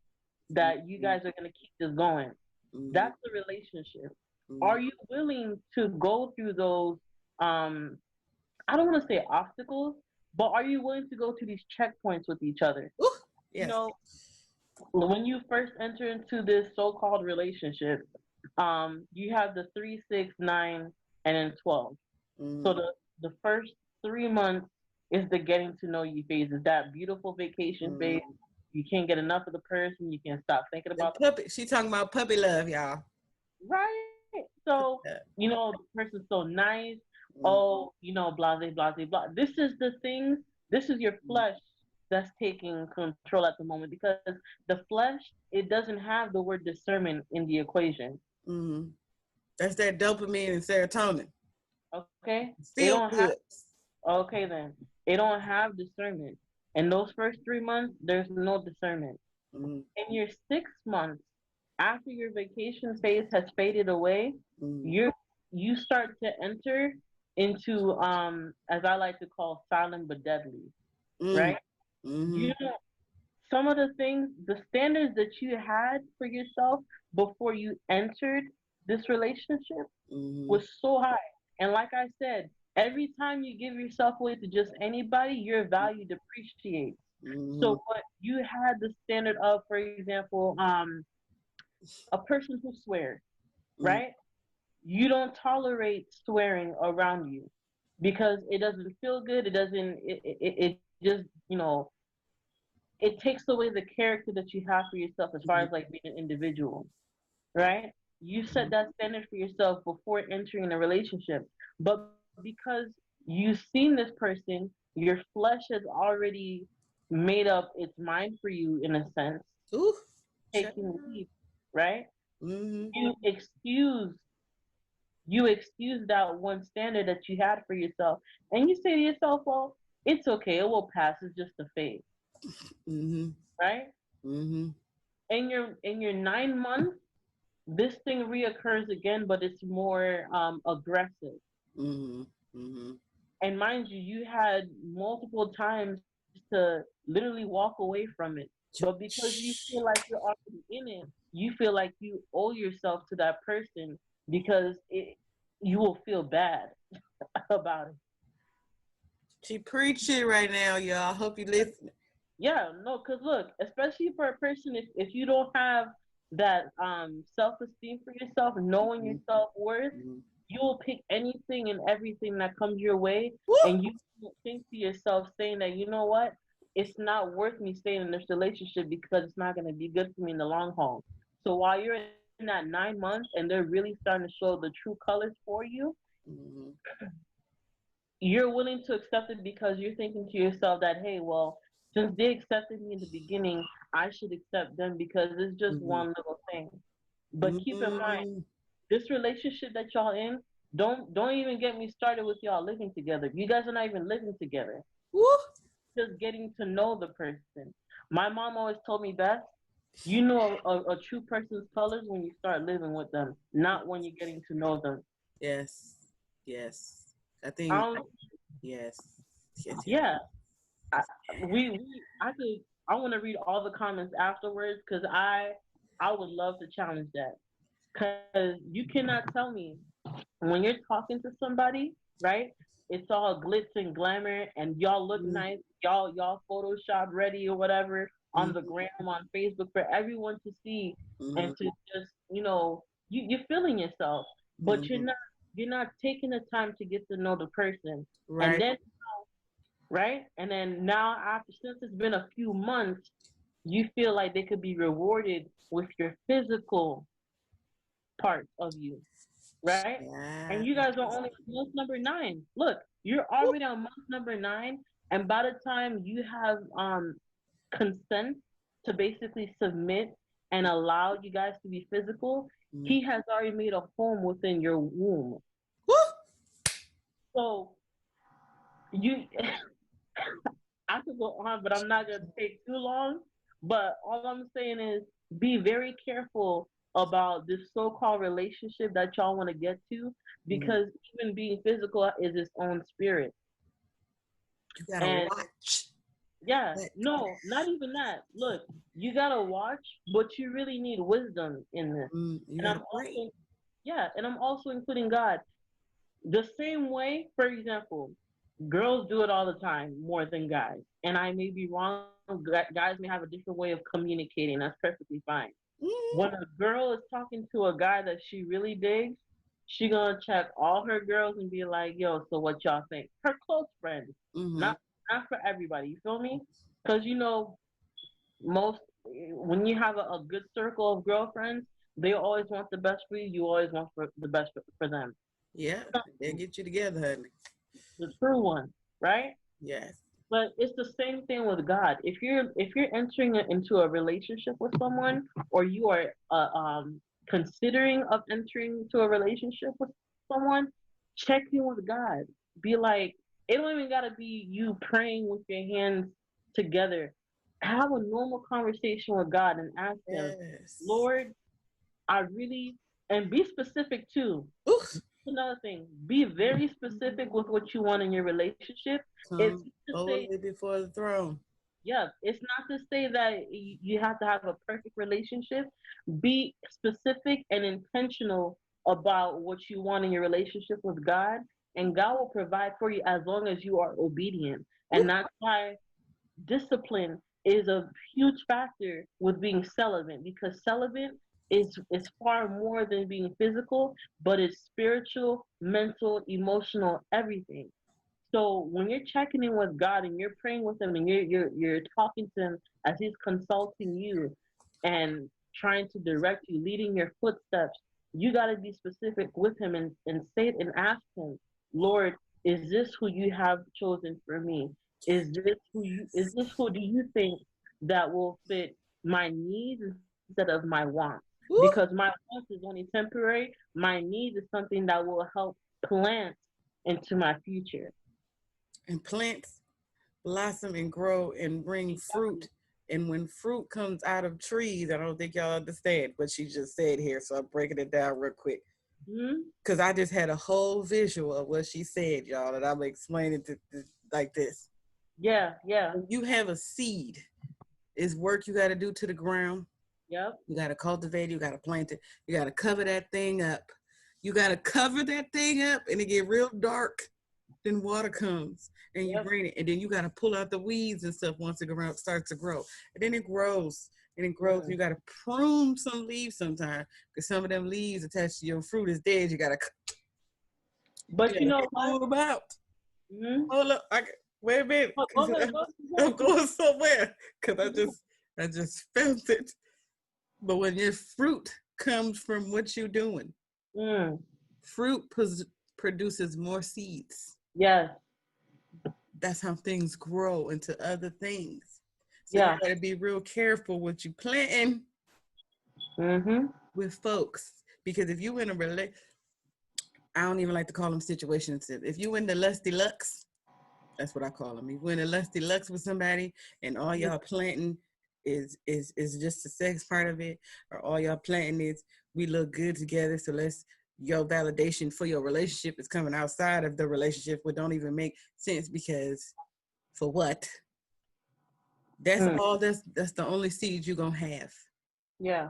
that. You Mm-hmm. guys are gonna keep this going. Mm-hmm. That's the relationship. Mm-hmm. Are you willing to go through those, um I don't want to say obstacles, but are you willing to go to these checkpoints with each other? Ooh. You Yes. know, when you first enter into this so-called relationship, you have the 3, 6, 9, and then 12. So Mm-hmm. the first 3 months is the getting to know you phase. Is that beautiful vacation phase? Mm-hmm. You can't get enough of the person. You can't stop thinking The about the puppy. She talking about puppy love, y'all. right. So the person's so nice. Mm-hmm. Oh, blase, blase, blah. This is the thing. This is your flesh that's taking control at the moment, because the flesh, it doesn't have the word discernment in the equation. Mm-hmm. That's that dopamine and serotonin. Okay, it Feel don't have. good. Okay, then it don't have discernment. In those first 3 months, there's no discernment. Mm-hmm. In your 6 months, after your vacation phase has faded away, Mm-hmm. you start to enter into, as I like to call, silent but deadly, Mm-hmm. right? Mm-hmm. You know, some of the things, the standards that you had for yourself before you entered this relationship Mm-hmm. was so high. And like I said, every time you give yourself away to just anybody, your value depreciates. Mm-hmm. So what you had the standard of, for example, a person who swears, Mm-hmm. right? You don't tolerate swearing around you because it doesn't feel good. It doesn't. It just it takes away the character that you have for yourself as far as like being an individual, right? You set that standard for yourself before entering a relationship, but because you've seen this person, your flesh has already made up its mind for you in a sense, Ooh. Child. taking leave, right? Mm-hmm. You excuse you excuse that one standard that you had for yourself, and you say to yourself, well, it's okay, it will pass, it's just a phase, Mm-hmm. right? Mm-hmm. In your 9 months, this thing reoccurs again, but it's more aggressive. Mm-hmm. Mm-hmm. And mind you, you had multiple times to literally walk away from it. But because you feel like you're already in it, you feel like you owe yourself to that person, because you will feel bad about She preaching right now, y'all. Hope you it. listen. Yeah, no, because look, especially for a person, if you don't have that self esteem for yourself, knowing your Mm-hmm. self worth, Mm-hmm. you will pick anything and everything that comes your way, Woo! and you won't think to yourself saying that, you know what, it's not worth me staying in this relationship because it's not going to be good for me in the long haul. So while you're in that 9 months and they're really starting to show the true colors for you, Mm-hmm. you're willing to accept it because you're thinking to yourself that, hey, well, since they accepted me in the beginning, I should accept them because it's just Mm-hmm. one little thing. But keep in mind, Mm-hmm. this relationship that y'all in, don't even get me started with y'all living together. You guys are not even living together. Woo. Just getting to know the person. My mom always told me best. You know a true person's colors when you start living with them, not when you're getting to know them. Yes. Yes. I I think don't, yes. Yes, yes. yeah, I, I could, I want to read all the comments afterwards because I would love to challenge that. Because you cannot tell me when you're talking to somebody, right? It's all glitz and glamour, and y'all look Mm-hmm. nice. Y'all Photoshop ready or whatever on the gram on Facebook for everyone to see and to Mm-hmm. just you're feeling yourself, but Mm-hmm. you're not taking the time to get to know the person, and Right. then right, and then now after since it's been a few months, you feel like they could be rewarded with your physical parts of you, right? And Yeah. you guys are only on month number 9. Look, you're already on month number 9, and by the time you have consent to basically submit and allow you guys to be physical, Mm-hmm. he has already made a home within your womb. Woo. So you, I could go on, but I'm not gonna take too long. But all I'm saying is, be very careful about this so-called relationship that y'all want to get to, Mm-hmm. because even being physical is its own spirit. You gotta And watch. yeah, That. no, not even that. Look, you gotta watch, but you really need wisdom in this. You And gotta I'm pray. also, yeah, and I'm also including God. The same way, for example, girls do it all the time more than guys. And I may be wrong. Guys may have a different way of communicating. That's perfectly fine. When Mm-hmm. a girl is talking to a guy that she really digs, she gonna check all her girls and be like, "Yo, so what y'all think?" Her close friends, Mm-hmm. not for everybody. You feel me? Because most when you have a good circle of girlfriends, they always want the best for you. You always want the best for them. Yeah. They'll get you together, honey. The true one, right? Yes. But it's the same thing with God. If you're entering into a relationship with someone, or you are considering of entering into a relationship with someone, check in with God. Be like, it don't even gotta be you praying with your hands together. Have a normal conversation with God and ask Him, Yes. Lord, I really, and be specific too. Oof. Another thing, be very specific with what you want in your relationship. It's Come not to say, boldly before the throne. yeah, it's not to say that you have to have a perfect relationship. Be specific and intentional about what you want in your relationship with God, and God will provide for you as long as you are obedient. And Oof. that's why discipline is a huge factor with being celibate, because celibate is far more than being physical, but it's spiritual, mental, emotional, everything. So when you're checking in with God and you're praying with Him and you're talking to Him as He's consulting you and trying to direct you, leading your footsteps, you got to be specific with Him and say it and ask Him, Lord, is this who you have chosen for me? Is this who do you think that will fit my needs instead of my wants? Because Oof. my wants is only temporary. My needs is something that will help plant into my future. And plants blossom and grow and bring fruit. Exactly. And when fruit comes out of trees, I don't think y'all understand what she just said here. So I'm breaking it down real quick. Hmm. Because I just had a whole visual of what she said, y'all, and I'm explaining it like this. Yeah, yeah, When you have a seed, it's work you got to do to the ground. yep, You got to cultivate it. You got to plant it. You got to cover that thing up. You got to cover that thing up, and it get real dark. Then water comes, and you yep. bring it, and then you got to pull out the weeds and stuff once it starts to grow, and then it grows. And it grows. Mm. You got to prune some leaves sometimes because some of them leaves attached to your fruit is dead. But You you gotta know what? pull them out. Hmm. Hold up, wait a minute, Go because ahead, I'm go going somewhere. Because ahead. I just felt it. But when your fruit comes from what you're doing, Mm. fruit produces more seeds. Yes, That's how things grow into other things. So you yeah. got to be real careful what you planting Hmm. with folks Because if you in a I don't even like to call them situationships. If you in the lusty lux, that's what I call them. You in a lusty lux with somebody, and all y'all planting is just the sex part of it, or all y'all planting is we look good together. So let's your validation for your relationship is coming outside of the relationship, what don't even make sense because for what? That's all. That's the only seed you're gonna have. Yeah.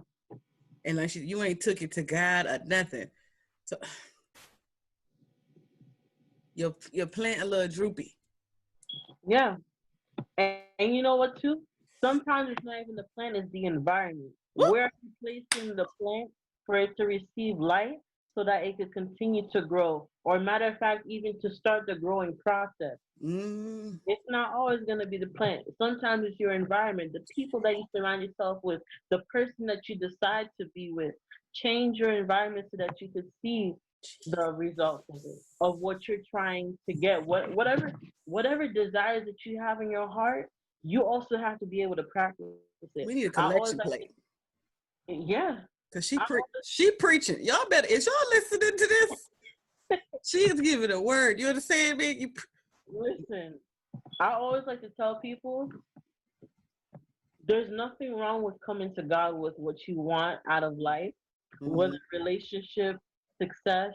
Unless you ain't took it to God or nothing. So your plant a little droopy. Yeah. And you know what too? Sometimes it's not even the plant, it's the environment. Woo! Where are you placing the plant for it to receive light so that it could continue to grow? Or matter of fact, even to start the growing process. Mm. It's not always going to be the plant. Sometimes it's your environment, the people that you surround yourself with, the person that you decide to be with. Change your environment so that you could see the results of it, of what you're trying to get. Whatever desires that you have in your heart, you also have to be able to practice it. We need a I always collection like, plate. yeah. Cause I she preaching. Y'all better, is y'all listening to this? She is giving a word. You understand me? Listen. I always like to tell people there's nothing wrong with coming to God with what you want out of life, whether relationship, success,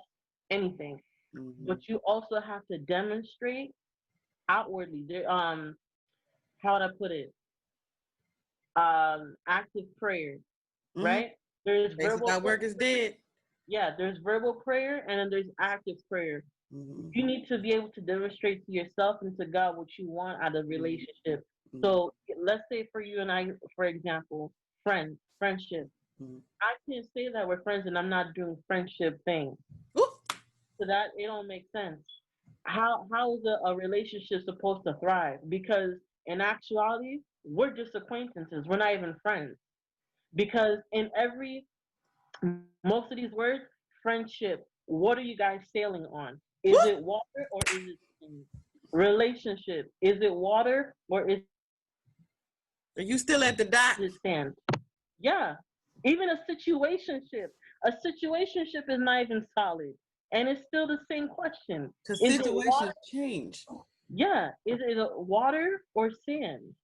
anything. But you also have to demonstrate outwardly. There, how would I put it? Active prayer, right? There's Faith verbal without work is prayer. dead. Yeah, there's verbal prayer and then there's active prayer. You need to be able to demonstrate to yourself and to God what you want out of relationship. So let's say for you and I, for example, friendship. I can't say that we're friends and I'm not doing friendship things. So that it don't make sense. How is a relationship supposed to thrive? Because in actuality, we're just acquaintances. We're not even friends. Because in every most of these words, friendship, what are you guys sailing on? Is it water or is it sand? Relationship, is it water or is it sand? Are you still at the dock? Yeah. Even a situationship is not even solid. And it's still the same question. Because Is it situations water? change. Yeah. Is it water or sand?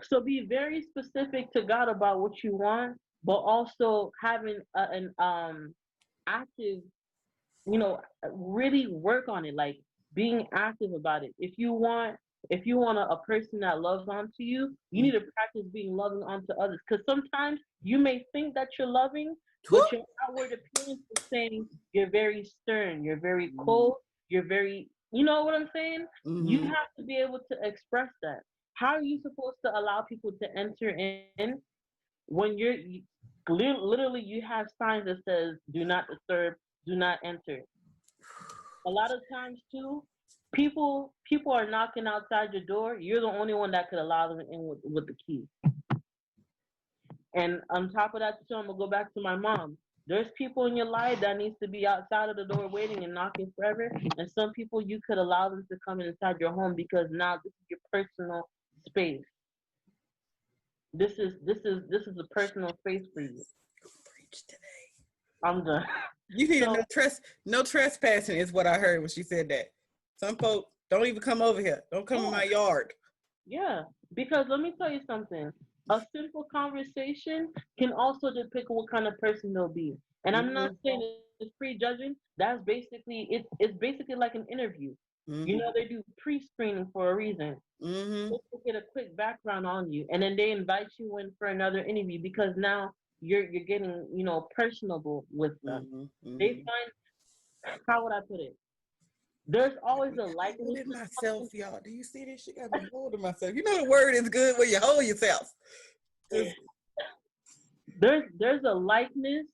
So be very specific to God about what you want, but also having an active, really work on it, like being active about it. If you want a person that loves onto you, you need to practice being loving onto others. Because sometimes you may think that you're loving, but your outward appearance is saying you're very stern, you're very cold, you're very, you know what I'm saying? You have to be able to express that. How are you supposed to allow people to enter in when literally you have signs that says do not disturb, do not enter? A lot of times too, people are knocking outside your door. You're the only one that could allow them in with the key. And on top of that too, I'm gonna go back to my mom. There's people in your life that needs to be outside of the door waiting and knocking forever, and some people you could allow them to come inside your home because now this is your personal space. This is a personal space for you. Preach today. I'm done. You need So no trespassing is what I heard when she said that. Some folks don't even come over here. Don't come in my yard. yeah, because let me tell you something. A simple conversation can also depict what kind of person they'll be. And I'm not saying it's prejudging. That's basically it's basically like an interview. They do pre-screening for a reason. Just to get a quick background on you, and then they invite you in for another interview because now you're getting personable with them. They find, how would I put it? There's always a likeness Holding to myself, y'all. Do you see this? She got me holding myself. You know the word is good when you hold yourself. there's a likeness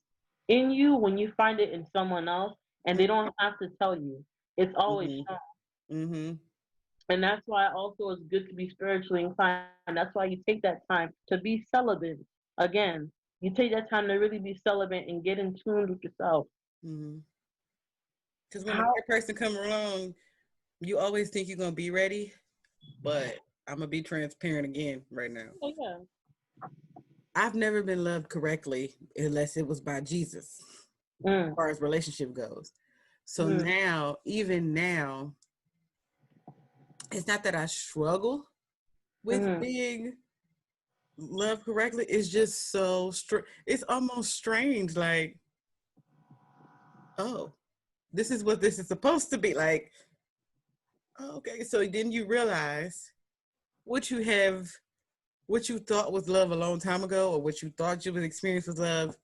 in you when you find it in someone else, and they don't have to tell you. It's always shown. And that's why also it's good to be spiritually inclined. That's why you take that time to be celibate. Again, you take that time to really be celibate and get in tune with yourself. Because when the right person comes along, you always think you're gonna be ready, but I'm gonna be transparent again right now. Yeah. I've never been loved correctly unless it was by Jesus. Mm. far as relationship goes. So Mm. now, even now, it's not that I struggle with Mm. being loved correctly. It's just so it's almost strange. Like, oh, this is what this is supposed to be. Like, oh, okay. So then you realize what you have, what you thought was love a long time ago, or what you thought you would experience was love.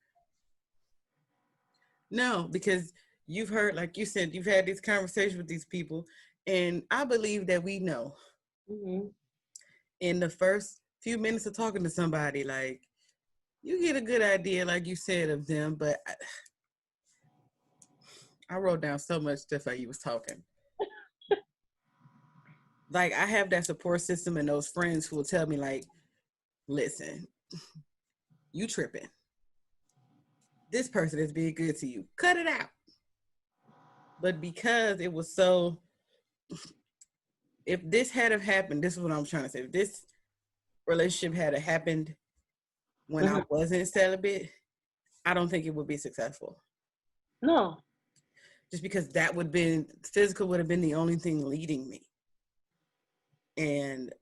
No, because you've heard, like you said, you've had these conversations with these people, and I believe that we know Mm. in the first few minutes of talking to somebody, like you get a good idea, like you said, of them. But I wrote down so much stuff while you was talking. Like I have that support system and those friends who will tell me, like, listen, you tripping. This person is being good to you. Cut it out. But because it was so, if this had have happened, this is what I'm trying to say. If this relationship had happened when I Mm. wasn't celibate, I don't think it would be successful. No. Just because that would have been physical would have been the only thing leading me. And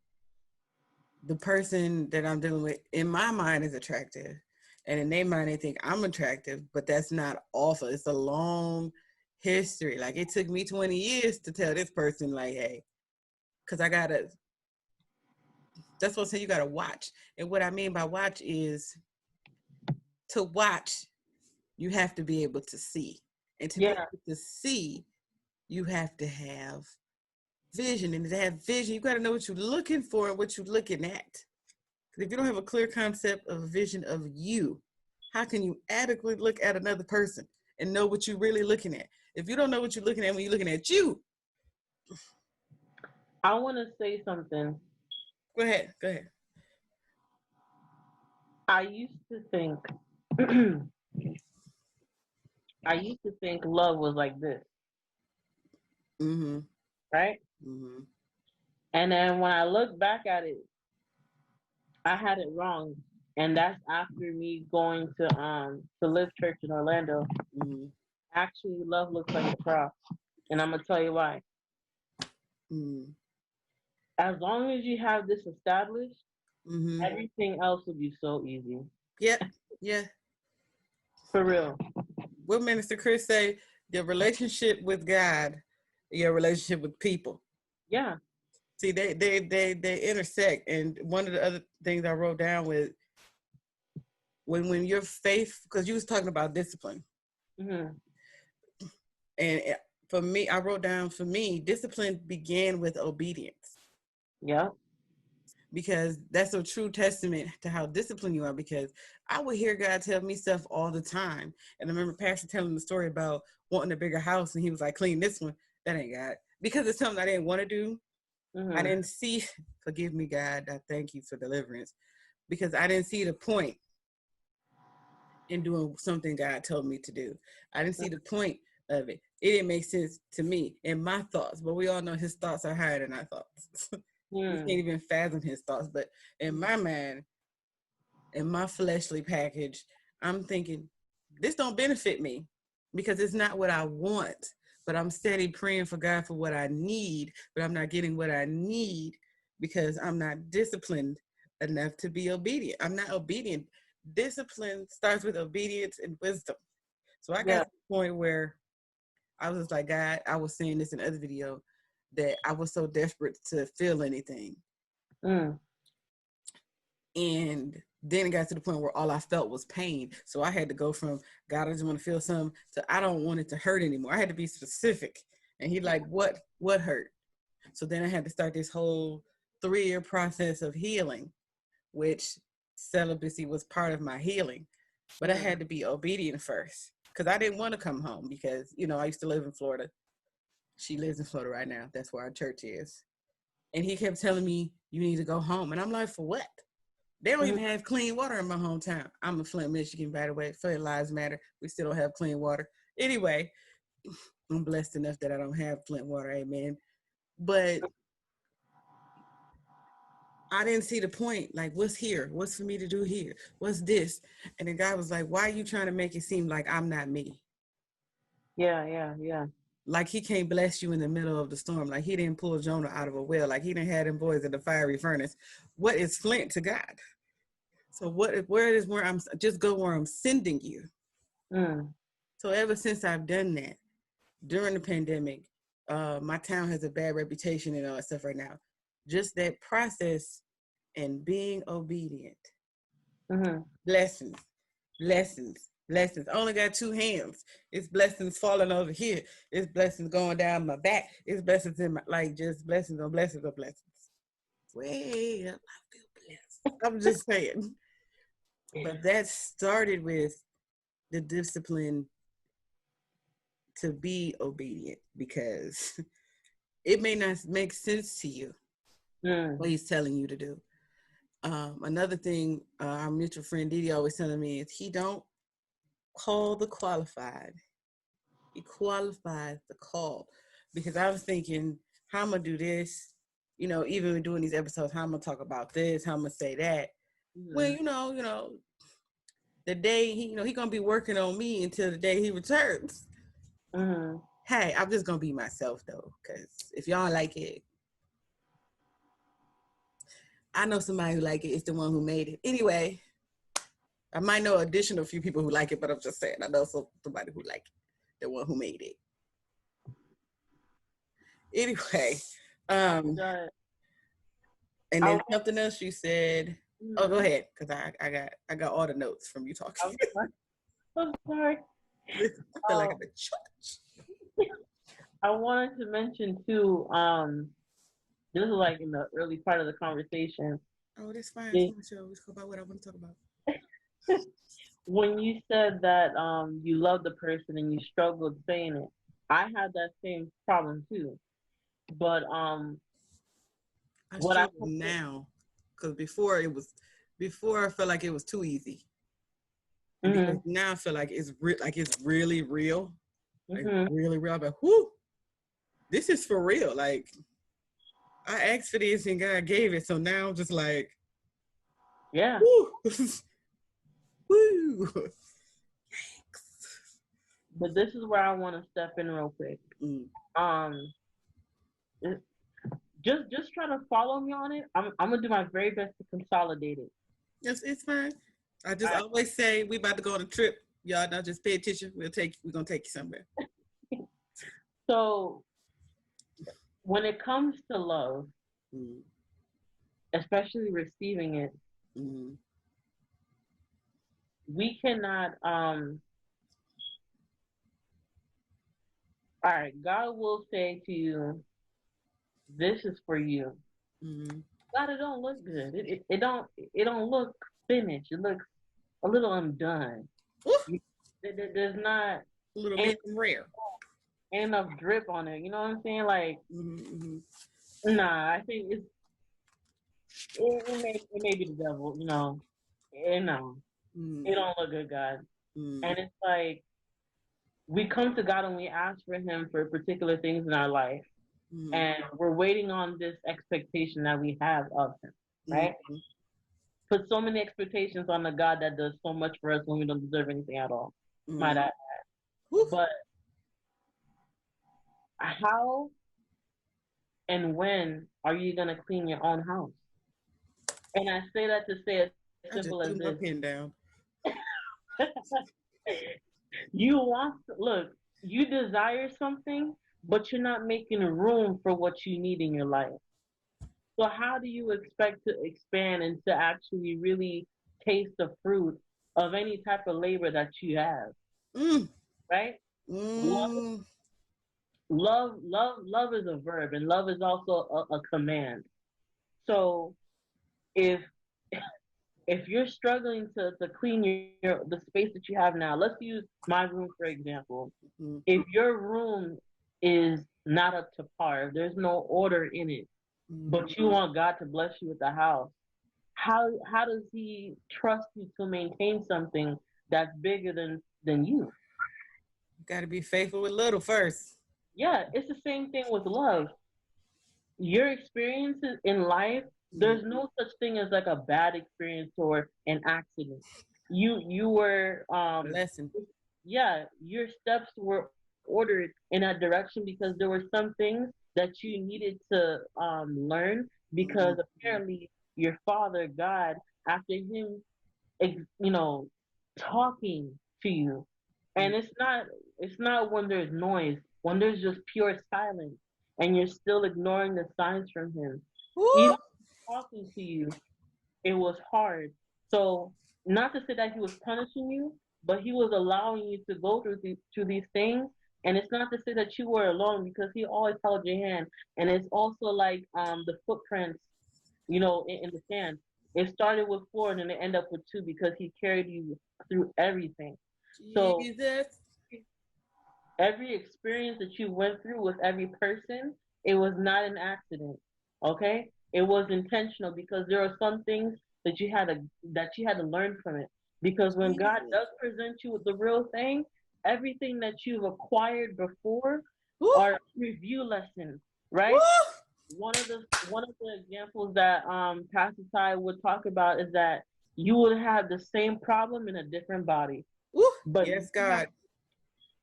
the person that I'm dealing with in my mind is attractive. And in their mind they think I'm attractive, but that's not awful. It's a long history. Like it took me 20 years to tell this person, like, hey, because I gotta, that's what I'm saying, you gotta watch. And what I mean by watch is to watch, you have to be able to see. And to be Yeah. able to see, you have to have vision. And to have vision, you got to know what you're looking for and what you're looking at. Because if you don't have a clear concept of a vision of you, how can you adequately look at another person and know what you're really looking at? If you don't know what you're looking at when you're looking at you, I want to say something. go ahead. Go ahead. I used to think, I used to think love was like this, Mm-hmm. right? Mm-hmm. And then when I look back at it, I had it wrong. And that's after me going to Live Church in Orlando. Mm-hmm. Actually, love looks like a cross, and I'm gonna tell you why. Mm-hmm. As long as you have this established, Mm-hmm. everything else will be so easy. Yep. Yeah. For real. What Minister Chris say? Your relationship with God, your relationship with people. Yeah. See, they intersect. And one of the other things I wrote down was when your faith, because you was talking about discipline, Hmm. and for me, I wrote down, for me, discipline began with obedience, Yeah. because that's a true testament to how disciplined you are. Because I would hear God tell me stuff all the time, and I remember Pastor telling the story about wanting a bigger house, and he was like, "Clean this one." That ain't God, because it's something I didn't want to do. I Hmm. didn't see. Forgive me, God. I thank you for deliverance, because I didn't see the point in doing something God told me to do. I didn't see the point of it. It didn't make sense to me in my thoughts, but we all know his thoughts are higher than our thoughts. We can't Hmm. even fathom his thoughts. But in my mind, in my fleshly package, I'm thinking, this don't benefit me because it's not what I want. But I'm steady praying for God for what I need, but I'm not getting what I need because I'm not disciplined enough to be obedient. I'm not obedient. Discipline starts with obedience and wisdom. So I got Yeah. to the point where I was just like, God, I was saying this in other video, that I was so desperate to feel anything. Mm. And then it got to the point where all I felt was pain. So I had to go from, God, I just want to feel something, to I don't want it to hurt anymore. I had to be specific. And he like, what hurt? So then I had to start this whole 3-year process of healing, which celibacy was part of my healing. But I Mm. had to be obedient first, because I didn't want to come home, because, I used to live in Florida. She lives in Florida right now. That's where our church is. And he kept telling me, you need to go home. And I'm like, for what? They don't Hmm. even have clean water in my hometown. I'm in Flint, Michigan, by the way. Flint Lives Matter. We still don't have clean water. Anyway, I'm blessed enough that I don't have Flint water. Amen. But I didn't see the point. Like, what's here? What's for me to do here? What's this? And the guy was like, why are you trying to make it seem like I'm not me? Yeah, yeah, yeah. Like he can't bless you in the middle of the storm. Like he didn't pull Jonah out of a well. Like he didn't have them boys in the fiery furnace. What is flint to God? So where it is where I'm just go where I'm sending you. Mm. So ever since I've done that during the pandemic, my town has a bad reputation and all that stuff right now. Just that process and being obedient. Mm-hmm. Blessings, blessings, blessings. I only got two hands. It's blessings falling over here. It's blessings going down my back. It's blessings in my like just blessings on blessings on blessings. Well, I feel blessed. I'm just saying. But that started with the discipline to be obedient because it may not make sense to you what he's telling you to do. Another thing our mutual friend Didi always telling me is he don't call the qualified. He qualifies the call. Because I was thinking, how I'm gonna do this, even doing these episodes, how I'm gonna talk about this, how I'm gonna say that. Well, Mm-hmm. the day he gonna be working on me until the day he returns. Mm-hmm. Hey, I'm just gonna be myself though, because if y'all like it, I know somebody who like it. It's the one who made it. Anyway, I might know additional few people who like it, but I'm just saying I know somebody who like it, the one who made it. Anyway, um, and I then was, something else you said. Oh, go mm, ahead, because I got all the notes from you talking. I'm sorry. I'm sorry. I feel like I'm in church. I wanted to mention too. This is like in the early part of the conversation. Oh, that's fine. It's It, my show. Let's talk about what I want to talk about. when you said that you love the person and you struggled saying it, I had that same problem too. But I what I struggle now because before I felt like it was too easy, and because mm-hmm, now I feel like it's really real, like mm-hmm, really real. But whoo, this is for real. Like I asked for this and God gave it, so now I'm just like yeah. whoo, woo. But this is where I want to step in real quick. Mm. Um, it- just try to follow me on it. I'm gonna do my very best to consolidate it. It's fine. I just I, always say we about to go on a trip. Y'all not just pay attention. We're gonna take you somewhere. so when it comes to love, Mm. especially receiving it, Mm. we cannot. All right, God will say to you, "This is for you." Mm. God, it don't look good. It don't look finished. It looks a little undone. Ooh, There's not a little ain't medium rare. enough drip on it. You know what I'm saying? Like, Mm-hmm. nah, I think it may be the devil. No, Mm. it don't look good, God. Mm. And it's like we come to God and we ask for Him for particular things in our life, Mm. and we're waiting on this expectation that we have of Him, Mm. right? Put so many expectations on the God that does so much for us when we don't deserve anything at all. Mm. Might I? Ooh. But how and when are you gonna clean your own house? And I say that to say as simple I as just this: threw my pen down. you want look, you desire something, but you're not making room for what you need in your life. So how do you expect to expand and to actually really taste the fruit of any type of labor that you have, Mm. right? Love, Mm. love is a verb, and love is also a command. So if if you're struggling to clean the space that you have now, let's use my room for example. Mm. If your room is not up to par, if there's no order in it, Mm. but you want God to bless you with a house, how does He trust you to maintain something that's bigger than you? Got to be faithful with little first. Yeah, it's the same thing with love. Your experiences in life, Mm. there's no such thing as like a bad experience or an accident. You were Lesson. yeah, your steps were ordered in that direction because there were some things that you needed to learn because Mhm. apparently your father, God, after him, you know, talking to you, and it's not when there's noise, when there's just pure silence, and you're still ignoring the signs from him. Woo! Even talking to you, it was hard. So not to say that he was punishing you, but he was allowing you to go through these things. And it's not to say that you were alone because he always held your hand. And it's also like the footprints, in the sand. It started with four and then it ended up with two because he carried you through everything. So Jesus. every experience that you went through with every person, it was not an accident. Okay? It was intentional because there are some things that you had to learn from it. Because when God Jesus. does present you with the real thing, everything that you've acquired before Woo! are review lessons, right? Woo! One of the examples that Pastor Ty would talk about is that you would have the same problem in a different body, Woo! but Yes, God.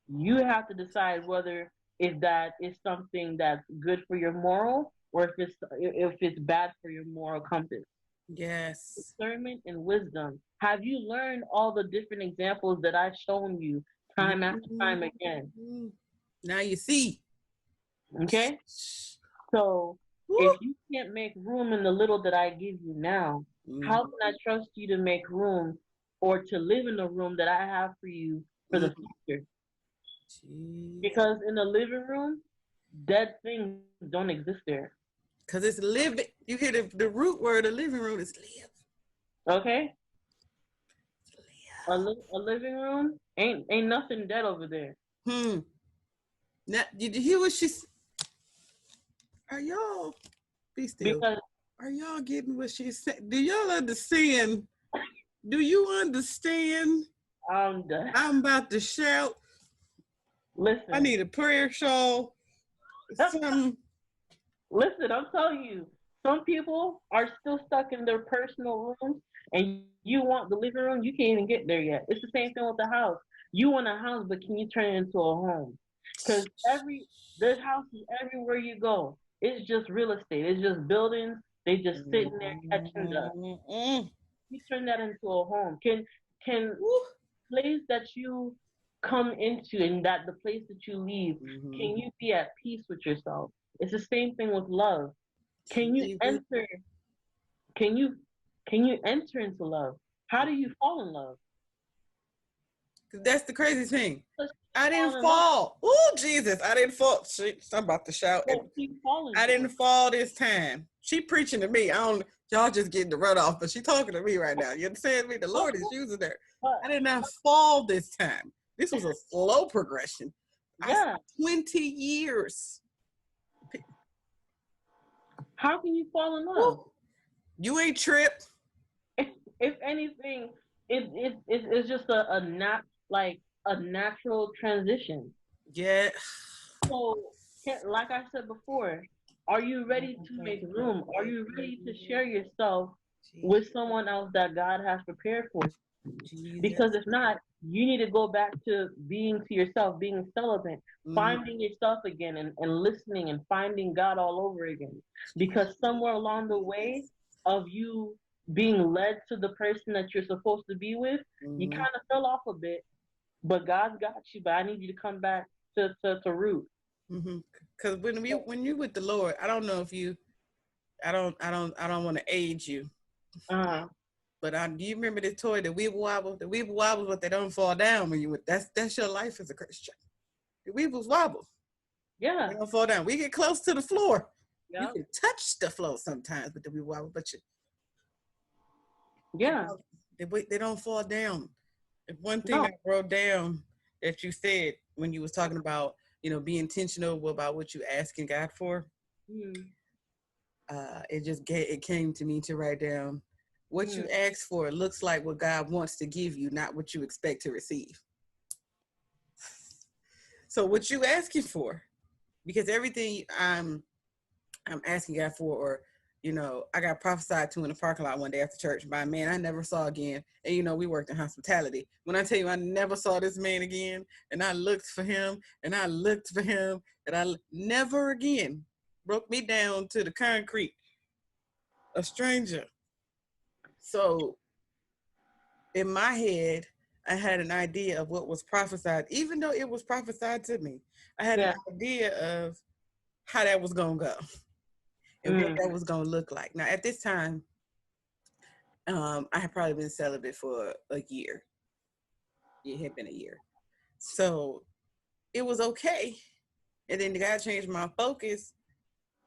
you have to decide whether if that is something that's good for your moral or if it's bad for your moral compass. Yes. Discernment and wisdom. Have you learned all the different examples that I've shown you time after time again? Mhm. Now you see. Okay? So Woo! if you can't make room in the little that I give you now, how Mhm. can I trust you to make room or to live in the room that I have for you for the Mhm. future? Jesus. Because in the living room, dead things don't exist there. Because it's living. You hear the root word of living room is live. Okay? A, Live. a living room ain't nothing dead over there. Hmm. Now, did you hear what are y'all, be still. Because Are y'all getting what she said? Do y'all understand? Do you understand? the I'm about to shout. I listen, need a prayer shawl. Something. listen. I'm telling you, some people are still stuck in their personal rooms, and you want the living room. You can't even get there yet. It's the same thing with the house. You want a house, but can you turn it into a home? Because there's houses everywhere you go. It's just real estate. It's just buildings. They just sitting there catching dust. Mm-mm. You turn that into a home. Can Woo. place that you come into and that the place that you leave, Mhm. can you be at peace with yourself? It's the same thing with love. Can you Jesus. enter can you can you enter into love? How do you fall in love? That's the crazy thing. Because I keep didn't falling in love. fall. Oh, Jesus. I didn't fall. I'm about to shout. But keep falling I for didn't it. fall this time. She preaching to me. I don't, y'all just getting the run off, but she talking to me right now. You understand me? The Lord is using her. But I did not fall this time. This was a slow progression. I said yeah, 20 years. how can you fall in love? Woo. You ain't tripped. If anything, it's just like a natural transition. Yeah. So, like I said before, are you ready to make room? Are you ready to share yourself with someone else that God has prepared for you? Because Jesus. if not, you need to go back to being to yourself, being celibate, Mm-hmm. finding yourself again and listening and finding God all over again. Because somewhere along the way Jesus. of you being led to the person that you're supposed to be with, you Mm-hmm. kind of fell off a bit, but God's got you. But I need you to come back to root. Mm-hmm. Because when you with the Lord, I don't know if you, I don't want to age you. Uh, But do you remember the toy, the Weeble Wobble? The Weeble Wobble, but they don't fall down when you with. That's your life as a Christian. The Weebles wobble. yeah, They don't fall down. We get close to the floor. You yeah, can touch the floor sometimes with the Weeble Wobble, but they yeah. don't. They don't fall down. And one thing No. I wrote down that you said when you was talking about be intentional about what you asking God for. Mm, It came to me to write down what you mm, ask for. It looks like what God wants to give you, not what you expect to receive. So what you asking for? Because everything I'm asking God for, or I got prophesied to in the parking lot one day after church by a man I never saw again. And, we worked in hospitality. When I tell you I never saw this man again, and I looked for him, and I looked for him, and I never again broke me down to the concrete, a stranger. So in my head, I had an idea of what was prophesied, even though it was prophesied to me. I had an idea of how that was going to go and what that was going to look like. Now, at this time, I had probably been celibate for a year. It had been a year. So it was okay. And then God changed my focus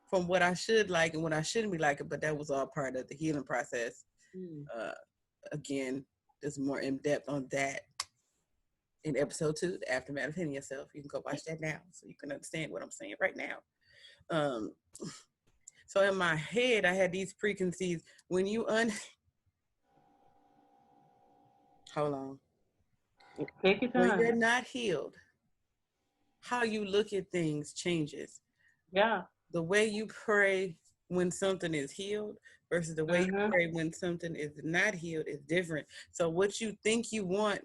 from what I should like and what I shouldn't be liking, but that was all part of the healing process. Again, there's more in depth on that in episode 2, The Aftermath of Hitting Yourself. You can go watch that now so you can understand what I'm saying right now. So in my head, I had these preconceived, when you hold on. Take your time. When you're not healed, how you look at things changes. Yeah. The way you pray when something is healed versus the way you pray when something is not healed is different. So what you think you want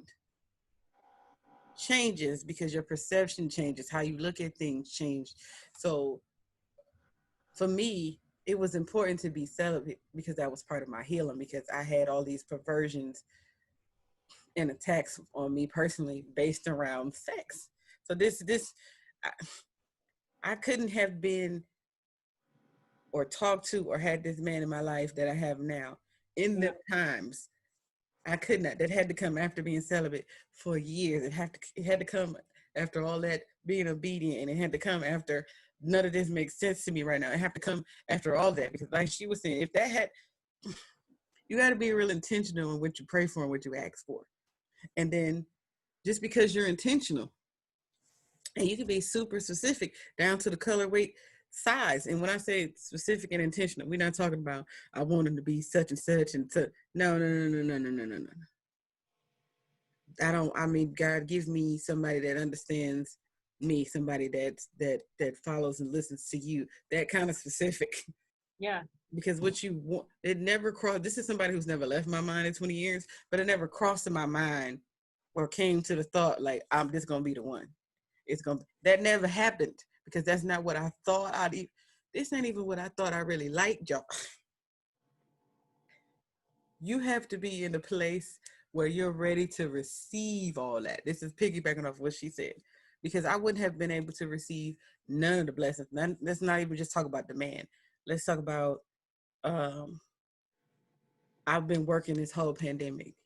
changes because your perception changes. How you look at things change. So for me, it was important to be celibate because that was part of my healing, because I had all these perversions and attacks on me personally based around sex. So I couldn't have been or talked to or had this man in my life that I have now in the times. I could not. That had to come after being celibate for years. It had to come after all that being obedient, and it had to come after none of this makes sense to me right now. It had to come after all that, because like she was saying, if that had, you got to be real intentional in what you pray for and what you ask for. And then just because you're intentional, and you can be super specific down to the color, weight, size. And when I say specific and intentional, we're not talking about I want him to be such and such and such. No. I mean, God, give me somebody that understands me, somebody that follows and listens to you. That kind of specific. Yeah. Because what you want, it never crossed. This is somebody who's never left my mind in 20 years, but it never crossed in my mind or came to the thought like, I'm just gonna be the one. That never happened, because that's not what I thought this ain't even what I thought I really liked, y'all. You have to be in a place where you're ready to receive all that. This is piggybacking off what she said, because I wouldn't have been able to receive none of the blessings. Let's not even just talk about the man. Let's talk about, I've been working this whole pandemic.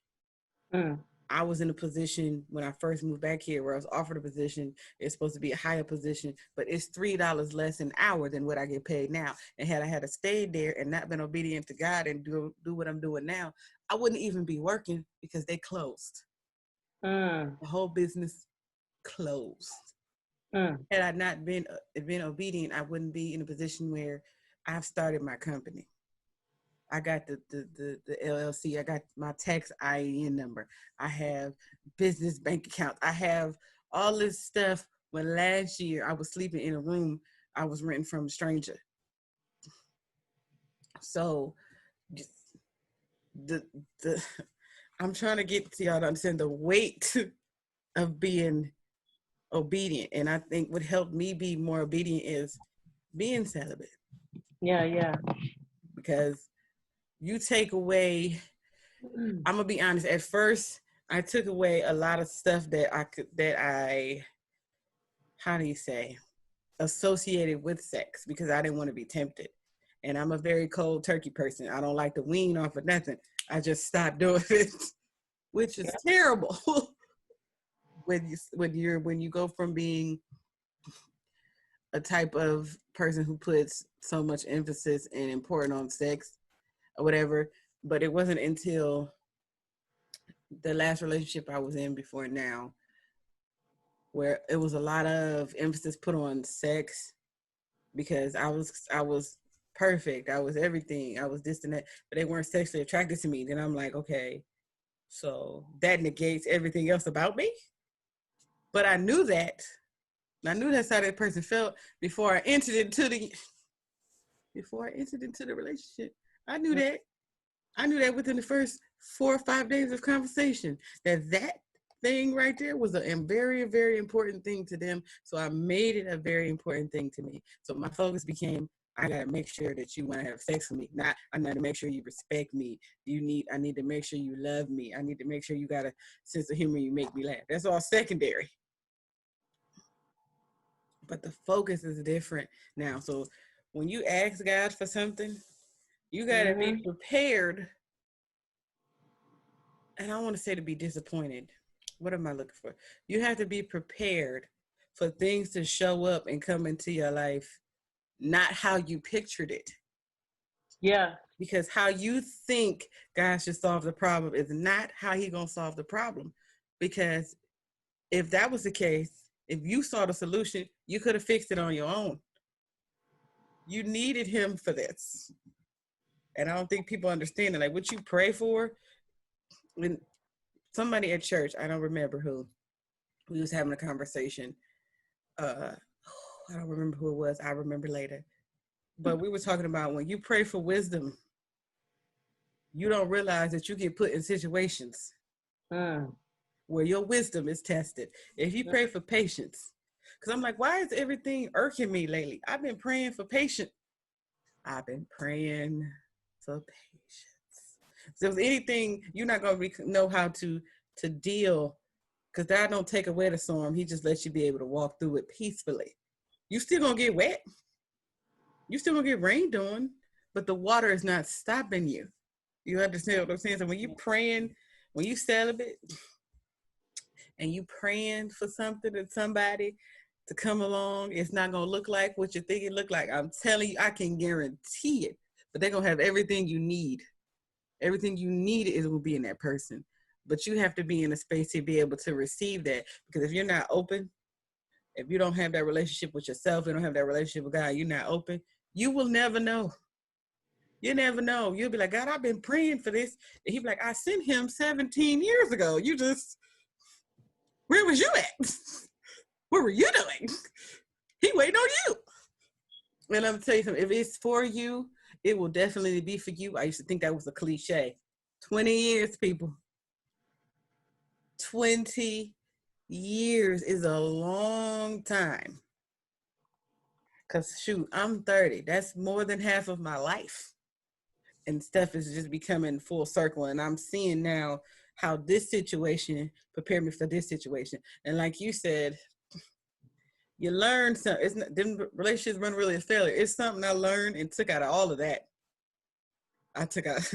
I was in a position when I first moved back here where I was offered a position. It's supposed to be a higher position, but it's $3 less an hour than what I get paid now. And had I had to stay there and not been obedient to God and do what I'm doing now, I wouldn't even be working, because they closed. The whole business closed. Had I not been obedient, I wouldn't be in a position where I've started my company. I got the LLC. I got my tax IAN number. I have business bank accounts. I have all this stuff. When last year I was sleeping in a room I was renting from a stranger. So the I'm trying to get to y'all to understand the weight of being obedient. And I think what helped me be more obedient is being celibate. Yeah. Because you take away, I'm gonna be honest, at first I took away a lot of stuff that I how do you say, associated with sex, because I didn't want to be tempted. And I'm a very cold turkey person. I don't like to wean off of nothing. I just stopped doing it, which is terrible. when you go from being a type of person who puts so much emphasis and importance on sex or whatever. But it wasn't until the last relationship I was in before now, where it was a lot of emphasis put on sex, because I was perfect. I was everything. I was this and that, but they weren't sexually attracted to me. Then I'm like, okay, so that negates everything else about me. But I knew that. I knew that's how that person felt before I entered into before I entered into the relationship. I knew that. I knew that within the first 4 or 5 days of conversation that thing right there was a very, very important thing to them. So I made it a very important thing to me. So my focus became, I gotta make sure that you want to have sex with me. Not I need to make sure you respect me. I need to make sure you love me. I need to make sure you got a sense of humor. You make me laugh. That's all secondary. But the focus is different now. So when you ask God for something, you gotta be Mm-hmm. prepared. And I want to say to be disappointed. What am I looking for? You have to be prepared for things to show up and come into your life, not how you pictured it. Yeah. Because how you think God should solve the problem is not how He gonna solve the problem. Because if that was the case, if you saw the solution, you could have fixed it on your own. You needed Him for this. And I don't think people understand it. Like what you pray for, when somebody at church, I don't remember who, we was having a conversation. I don't remember who it was. I remember later. But we were talking about when you pray for wisdom, you don't realize that you get put in situations where your wisdom is tested. If you pray for patience, because I'm like, why is everything irking me lately? I've been praying for patience. I've been praying for patience. So if anything, you're not gonna know how to deal, because God don't take away the storm. He just lets you be able to walk through it peacefully. You still gonna get wet. You still gonna get rained on, but the water is not stopping you. You understand what I'm saying? So when you praying, when you celibate and you praying for something and somebody to come along, it's not gonna look like what you think it look like. I'm telling you, I can guarantee it. But they're gonna have everything you need. Everything you need is gonna be in that person. But you have to be in a space to be able to receive that. Because if you're not open, if you don't have that relationship with yourself, you don't have that relationship with God, you're not open, you will never know. You never know. You'll be like, God, I've been praying for this. And he'll be like, I sent him 17 years ago. Where was you at? What were you doing? He waiting on you. And I'm going to tell you something. If it's for you, it will definitely be for you. I used to think that was a cliche. 20 years, people. 20 years is a long time. Because, shoot, I'm 30. That's more than half of my life. And stuff is just becoming full circle. And I'm seeing now how this situation prepared me for this situation. And like you said, you learn something. It's not, them relationships run really a failure. It's something I learned and took out of all of that. I took out,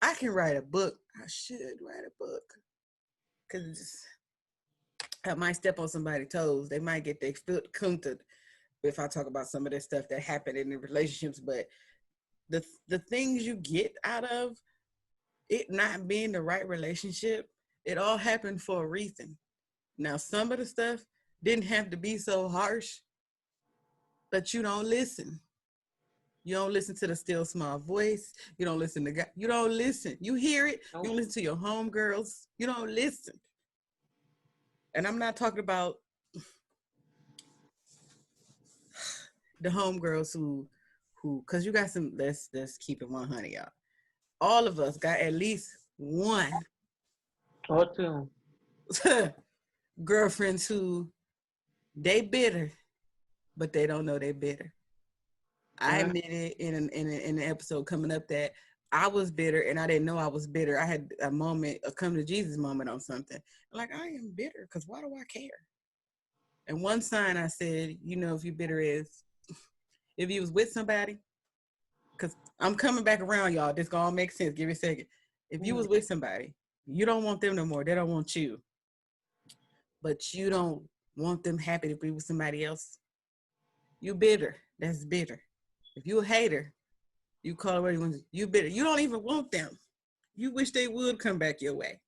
I can write a book. I should write a book. Because I might step on somebody's toes. They might get their foot counted if I talk about some of this stuff that happened in the relationships. But the things you get out of it not being the right relationship, it all happened for a reason. Now, some of the stuff didn't have to be so harsh, but you don't listen. You don't listen to the still small voice. You don't listen to God. You don't listen. You hear it. You don't listen to your homegirls. You don't listen. And I'm not talking about the homegirls because you got some. Let's keep it 100, y'all. All of us got at least one or two girlfriends who they bitter, but they don't know they bitter. I admitted in an episode coming up that I was bitter and I didn't know I was bitter. I had a moment, a come to Jesus moment on something. Like, I am bitter because why do I care? And one sign I said, if you're bitter is if you was with somebody, because I'm coming back around, y'all. This gonna all make sense. Give me a second. If you was with somebody, you don't want them no more. They don't want you. But you don't want them happy to be with somebody else. You bitter. That's bitter. If you a hater, you call it what you bitter. You don't even want them. You wish they would come back your way.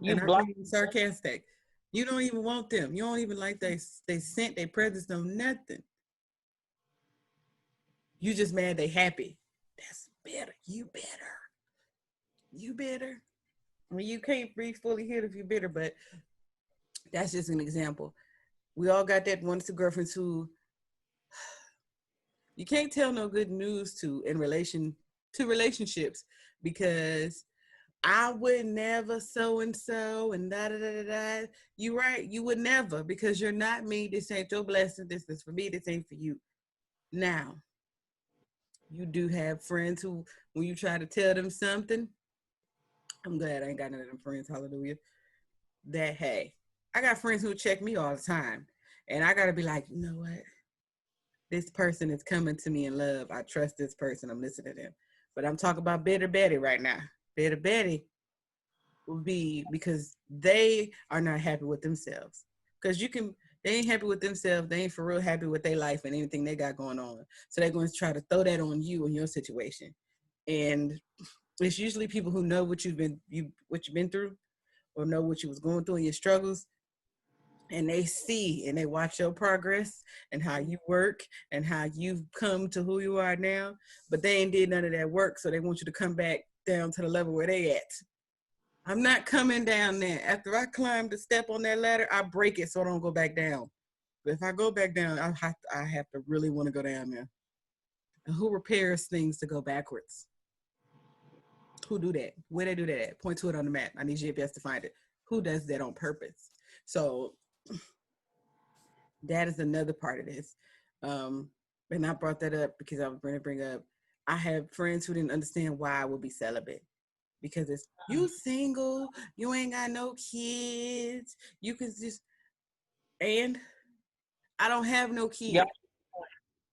you And I'm block. being sarcastic. You don't even want them. You don't even like they sent their presence, no nothing. You just mad they happy. That's bitter. You bitter. You bitter. I mean, you can't be fully healed if you're bitter, but that's just an example. We all got that one or two girlfriends who You can't tell no good news to in relation to relationships because I would never so and so and da da da da da. You right, you would never because you're not me. This ain't your blessing. This is for me. This ain't for you. Now, you do have friends who, when you try to tell them something, I'm glad I ain't got none of them friends. Hallelujah. That hey, I got friends who check me all the time, and I gotta be like, you know what? This person is coming to me in love. I trust this person. I'm listening to them. But I'm talking about Bitter Betty right now. Bitter Betty will be because they are not happy with themselves. Because they ain't happy with themselves. They ain't for real happy with their life and anything they got going on. So they're going to try to throw that on you and your situation. And it's usually people who know what what you've been through or know what you was going through in your struggles, and they see and they watch your progress and how you work and how you've come to who you are now, but they ain't did none of that work, so they want you to come back down to the level where they at. I'm not coming down there. After I climb the step on that ladder, I break it so I don't go back down. But if I go back down, I have to really want to go down there. And who repairs things to go backwards? Who do that? Where they do that at? Point to it on the map. I need GPS to find it. Who does that on purpose? So that is another part of this. Um, and I brought that up because I was going to bring up, I have friends who didn't understand why I would be celibate. Because it's, you single, you ain't got no kids, you can just, and I don't have no Yep. kids.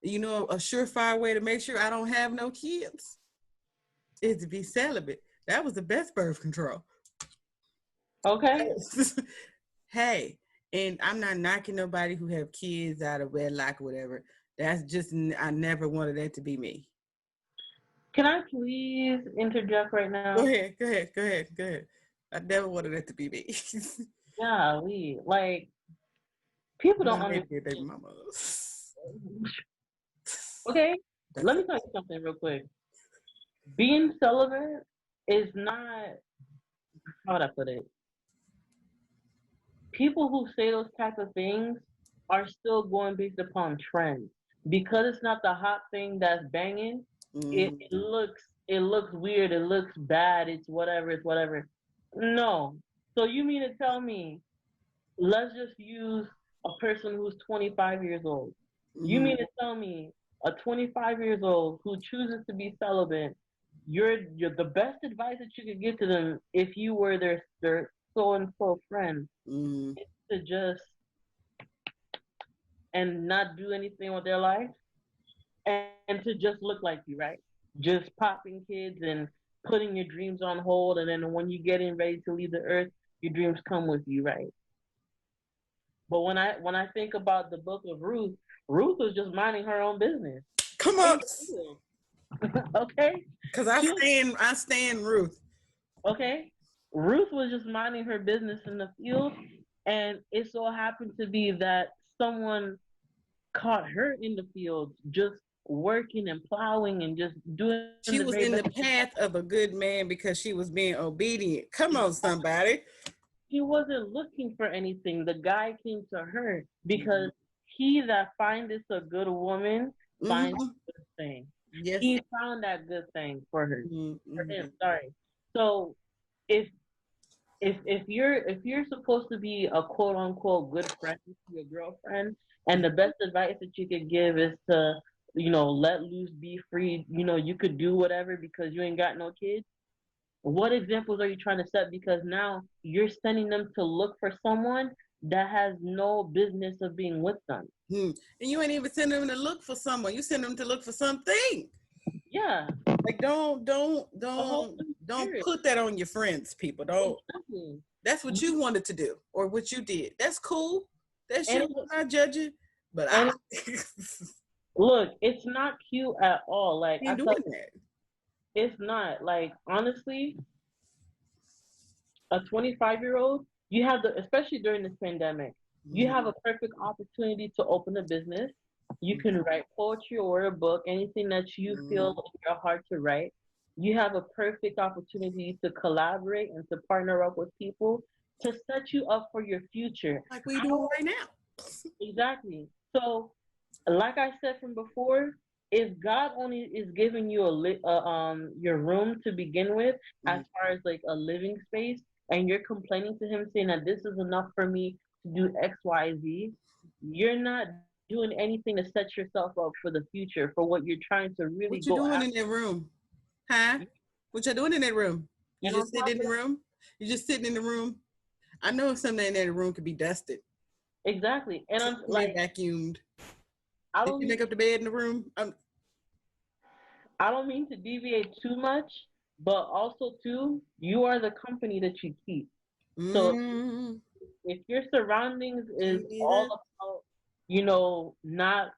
You know, a surefire way to make sure I don't have no kids is to be celibate. That was the best birth control. Okay. Hey, and I'm not knocking nobody who have kids out of wedlock or whatever. That's just, I never wanted that to be me. Can I please interject right Go now? ahead, go ahead, go ahead, go ahead. I never wanted that to be me. Yeah, we like people But I don't made it, baby understand. mama. Okay, That's let me it. tell you something real quick. Being celibate is not, how would I put it? People who say those type of things are still going based upon trends. Because it's not the hot thing that's banging, Mm-hmm. it looks weird, it looks bad, it's whatever. No. So you mean to tell me, let's just use a person who's 25 years old. You Mm-hmm. mean to tell me a 25 years old who chooses to be celibate, you're the best advice that you could give to them if you were their so and so friend Mm-hmm. to just and not do anything with their life and to just look like you, right? Just popping kids and putting your dreams on hold, and then when you get in ready to leave the earth, your dreams come with you, right? But when I think about the book of Ruth, Ruth was just minding her own business Come in on, the field. Okay, cause she was I stand Ruth. okay. Ruth was just minding her business in the field, and it so happened to be that someone caught her in the field just working and plowing and just doing the very She best was in the path of a good man because she was being obedient. Come on, somebody. she wasn't looking for anything. The guy came to her because Mm-hmm. he that findeth a good woman finds Mm-hmm. a good thing. Yes. He found that good thing for her, for Mm-hmm. him. Sorry. So if if you're supposed to be a quote unquote good friend to your girlfriend, and the best advice that you could give is to let loose, be free. You could do whatever because you ain't got no kids. What examples are you trying to set? Because now you're sending them to look for someone that has no business of being with them. Mm-hmm. And you ain't even send them to look for someone. You send them to look for something. Yeah, Like the whole don't spirit. put that on your friends, people. Don't. Exactly. That's what you wanted to do or what you did. That's cool. That's And you. it, I'm not judging, but I and look, it's not cute at all. Like I ain't tell doing that. you, it's not. Like honestly, a 25-year-old, you have especially during this pandemic, you have Mm-hmm. a perfect opportunity to open a business. You can write poetry or a book, anything that you feel Mm-hmm. in your heart to write. You have a perfect opportunity to collaborate and to partner up with people to set you up for your future. Like we doing right now. Exactly. So, like I said from before, if God only is giving you your room to begin with, as Mm. far as like a living space, and you're complaining to Him saying that this is enough for me to do X, Y, Z, you're not doing anything to set yourself up for the future for what you're trying to really What go you doing after. in that room? Huh? What you doing in that room? You And on just sitting top in of the that, room? You just sitting in the room? I know something in that room could be dusted. exactly. And I'm Something be like, vacuumed. I Did don't you mean make up the bed in the room? I don't mean to deviate too much, but also too, you are the company that you keep. So Mm, if your surroundings is can't be all that. about,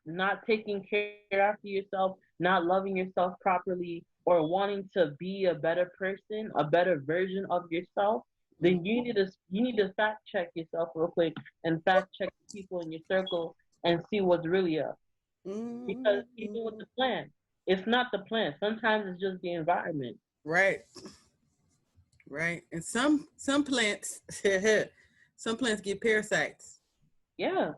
not taking care after yourself, not loving yourself properly, or wanting to be a better person, a better version of yourself, Mm, then you need to fact check yourself real quick and fact check the people in your circle and see what's really up. Because even with mm, the plan, it's not the plan. Sometimes it's just the environment. right, right. And some plants, some plants get parasites. Yeah,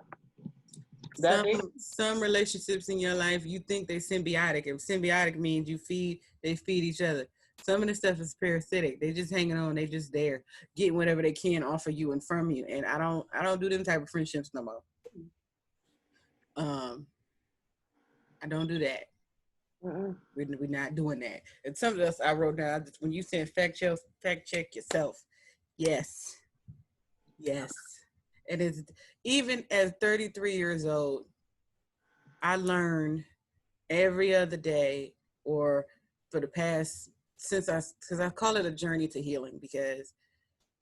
that Some they. some relationships in your life you think they symbiotic. If symbiotic means they feed each other. Some of the stuff is parasitic. They just hanging on. They just there, getting whatever they can off of you and from you. And I don't do them type of friendships no more. Um, I don't do that. Mm-mm. We're not doing that. And some of us I wrote down when you said fact check yourself. Yes, yes. And it's even at 33 years old, I learned every other day or for the past since I call it a journey to healing because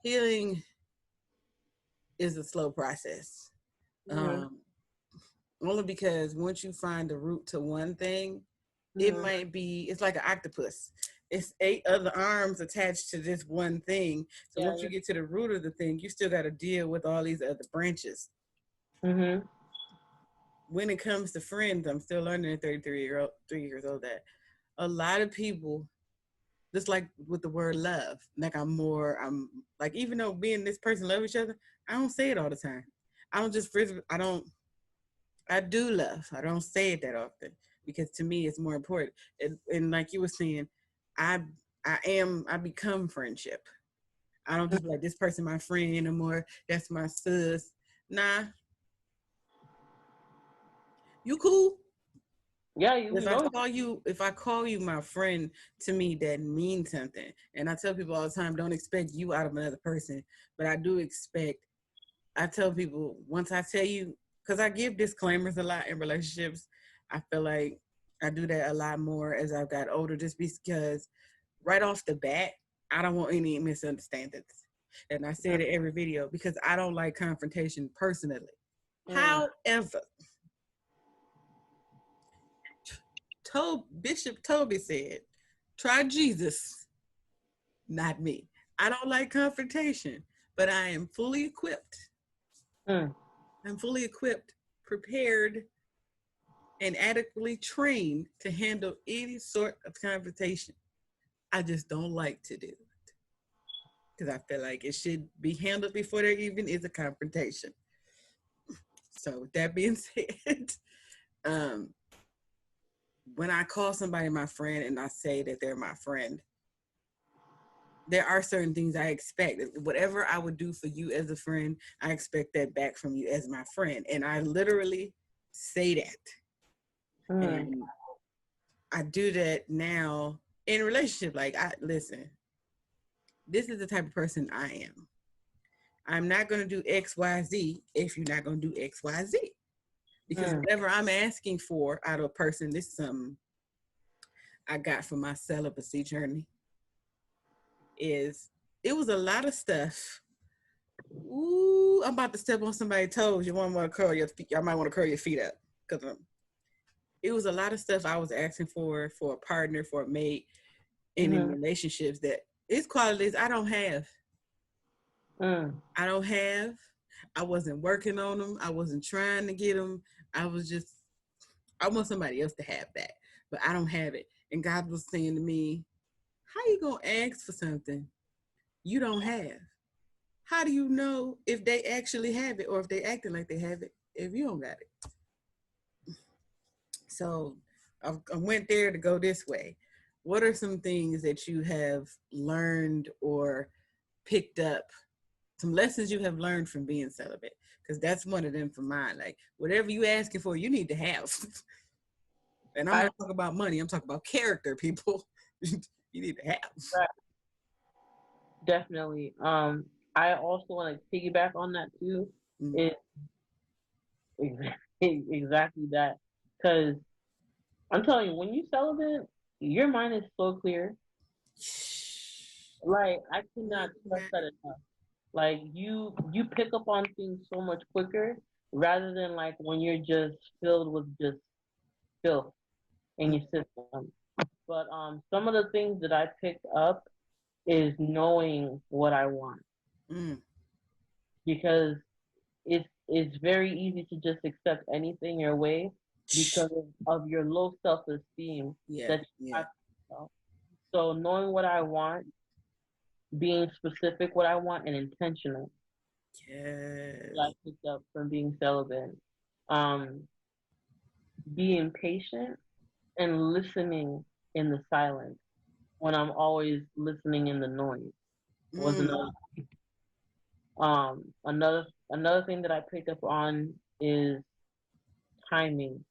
healing is a slow process. Mm-hmm. Um, Only because once you find the root to one thing, it Mm-hmm. might be it's like an octopus. It's eight other arms attached to this one thing. So Yeah. once you get to the root of the thing, you still got to deal with all these other branches. Mm-hmm. When it comes to friends, I'm still learning at 3 years old that a lot of people, just like with the word love, like I'm like, even though me and this person love each other, I don't say it all the time. I don't just, I don't, I do love. I don't say it that often because to me it's more important. And like you were saying, I I become friendship. I don't just be like this person my friend anymore. That's my sis. Nah, you cool. Yeah, you know. If I call you my friend, to me that means something. And I tell people all the time, don't expect you out of another person, but I do expect. I tell people once I tell you, because I give disclaimers a lot in relationships. I feel like I do that a lot more as I've got older, just because right off the bat, I don't want any misunderstandings. And I say it in every video because I don't like confrontation personally. Mm. However, Bishop Toby said, try Jesus, not me. I don't like confrontation, but I am fully equipped. Mm. I'm fully equipped, prepared, and adequately trained to handle any sort of confrontation. I just don't like to do it because I feel like it should be handled before there even is a confrontation. So, with that being said, um, when I call somebody my friend and I say that they're my friend, there are certain things I expect. Whatever I would do for you as a friend, I expect that back from you as my friend. And I literally say that. Mm. And I do that now in relationship. Like, I listen, this is the type of person I am. I'm not going to do XYZ if you're not going to do XYZ. Because Mm. whatever I'm asking for out of a person, this is something I got from my celibacy journey, is it was a lot of stuff. Ooh, I'm about to step on somebody's toes. You want to curl your feet. I might want to curl your feet up because it was a lot of stuff I was asking for a partner, for a mate, and in Mm-hmm. relationships that it's qualities I don't have. Mm. I don't have. I wasn't working on them. I wasn't trying to get them. I was just, I want somebody else to have that, but I don't have it. And God was saying to me, how you going to ask for something you don't have? How do you know if they actually have it or if they acting like they have it if you don't got it? So I went there to go this way. What are some things that you have learned or picked up, some lessons you have learned from being celibate? Because that's one of them for mine. Like, whatever you asking for, you need to have. And I'm I not talking about money. I'm talking about character, people. You need to have. definitely. I also want to piggyback on that too. Mm. Is exactly that. Because I'm telling you, when you celibate, your mind is so clear. Like I cannot stress that enough. Like you pick up on things so much quicker rather than like when you're just filled with just filth in your system. But some of the things that I picked up is knowing what I want Mm. because it's very easy to just accept anything your way because of your low self esteem Yeah, that you yeah. have. So knowing what I want, being specific what I want, and intentional that I Yes. picked up from being celibate. Um, being patient and listening in the silence when I'm always listening in the noise was Mm. another thing that I picked up on is timing.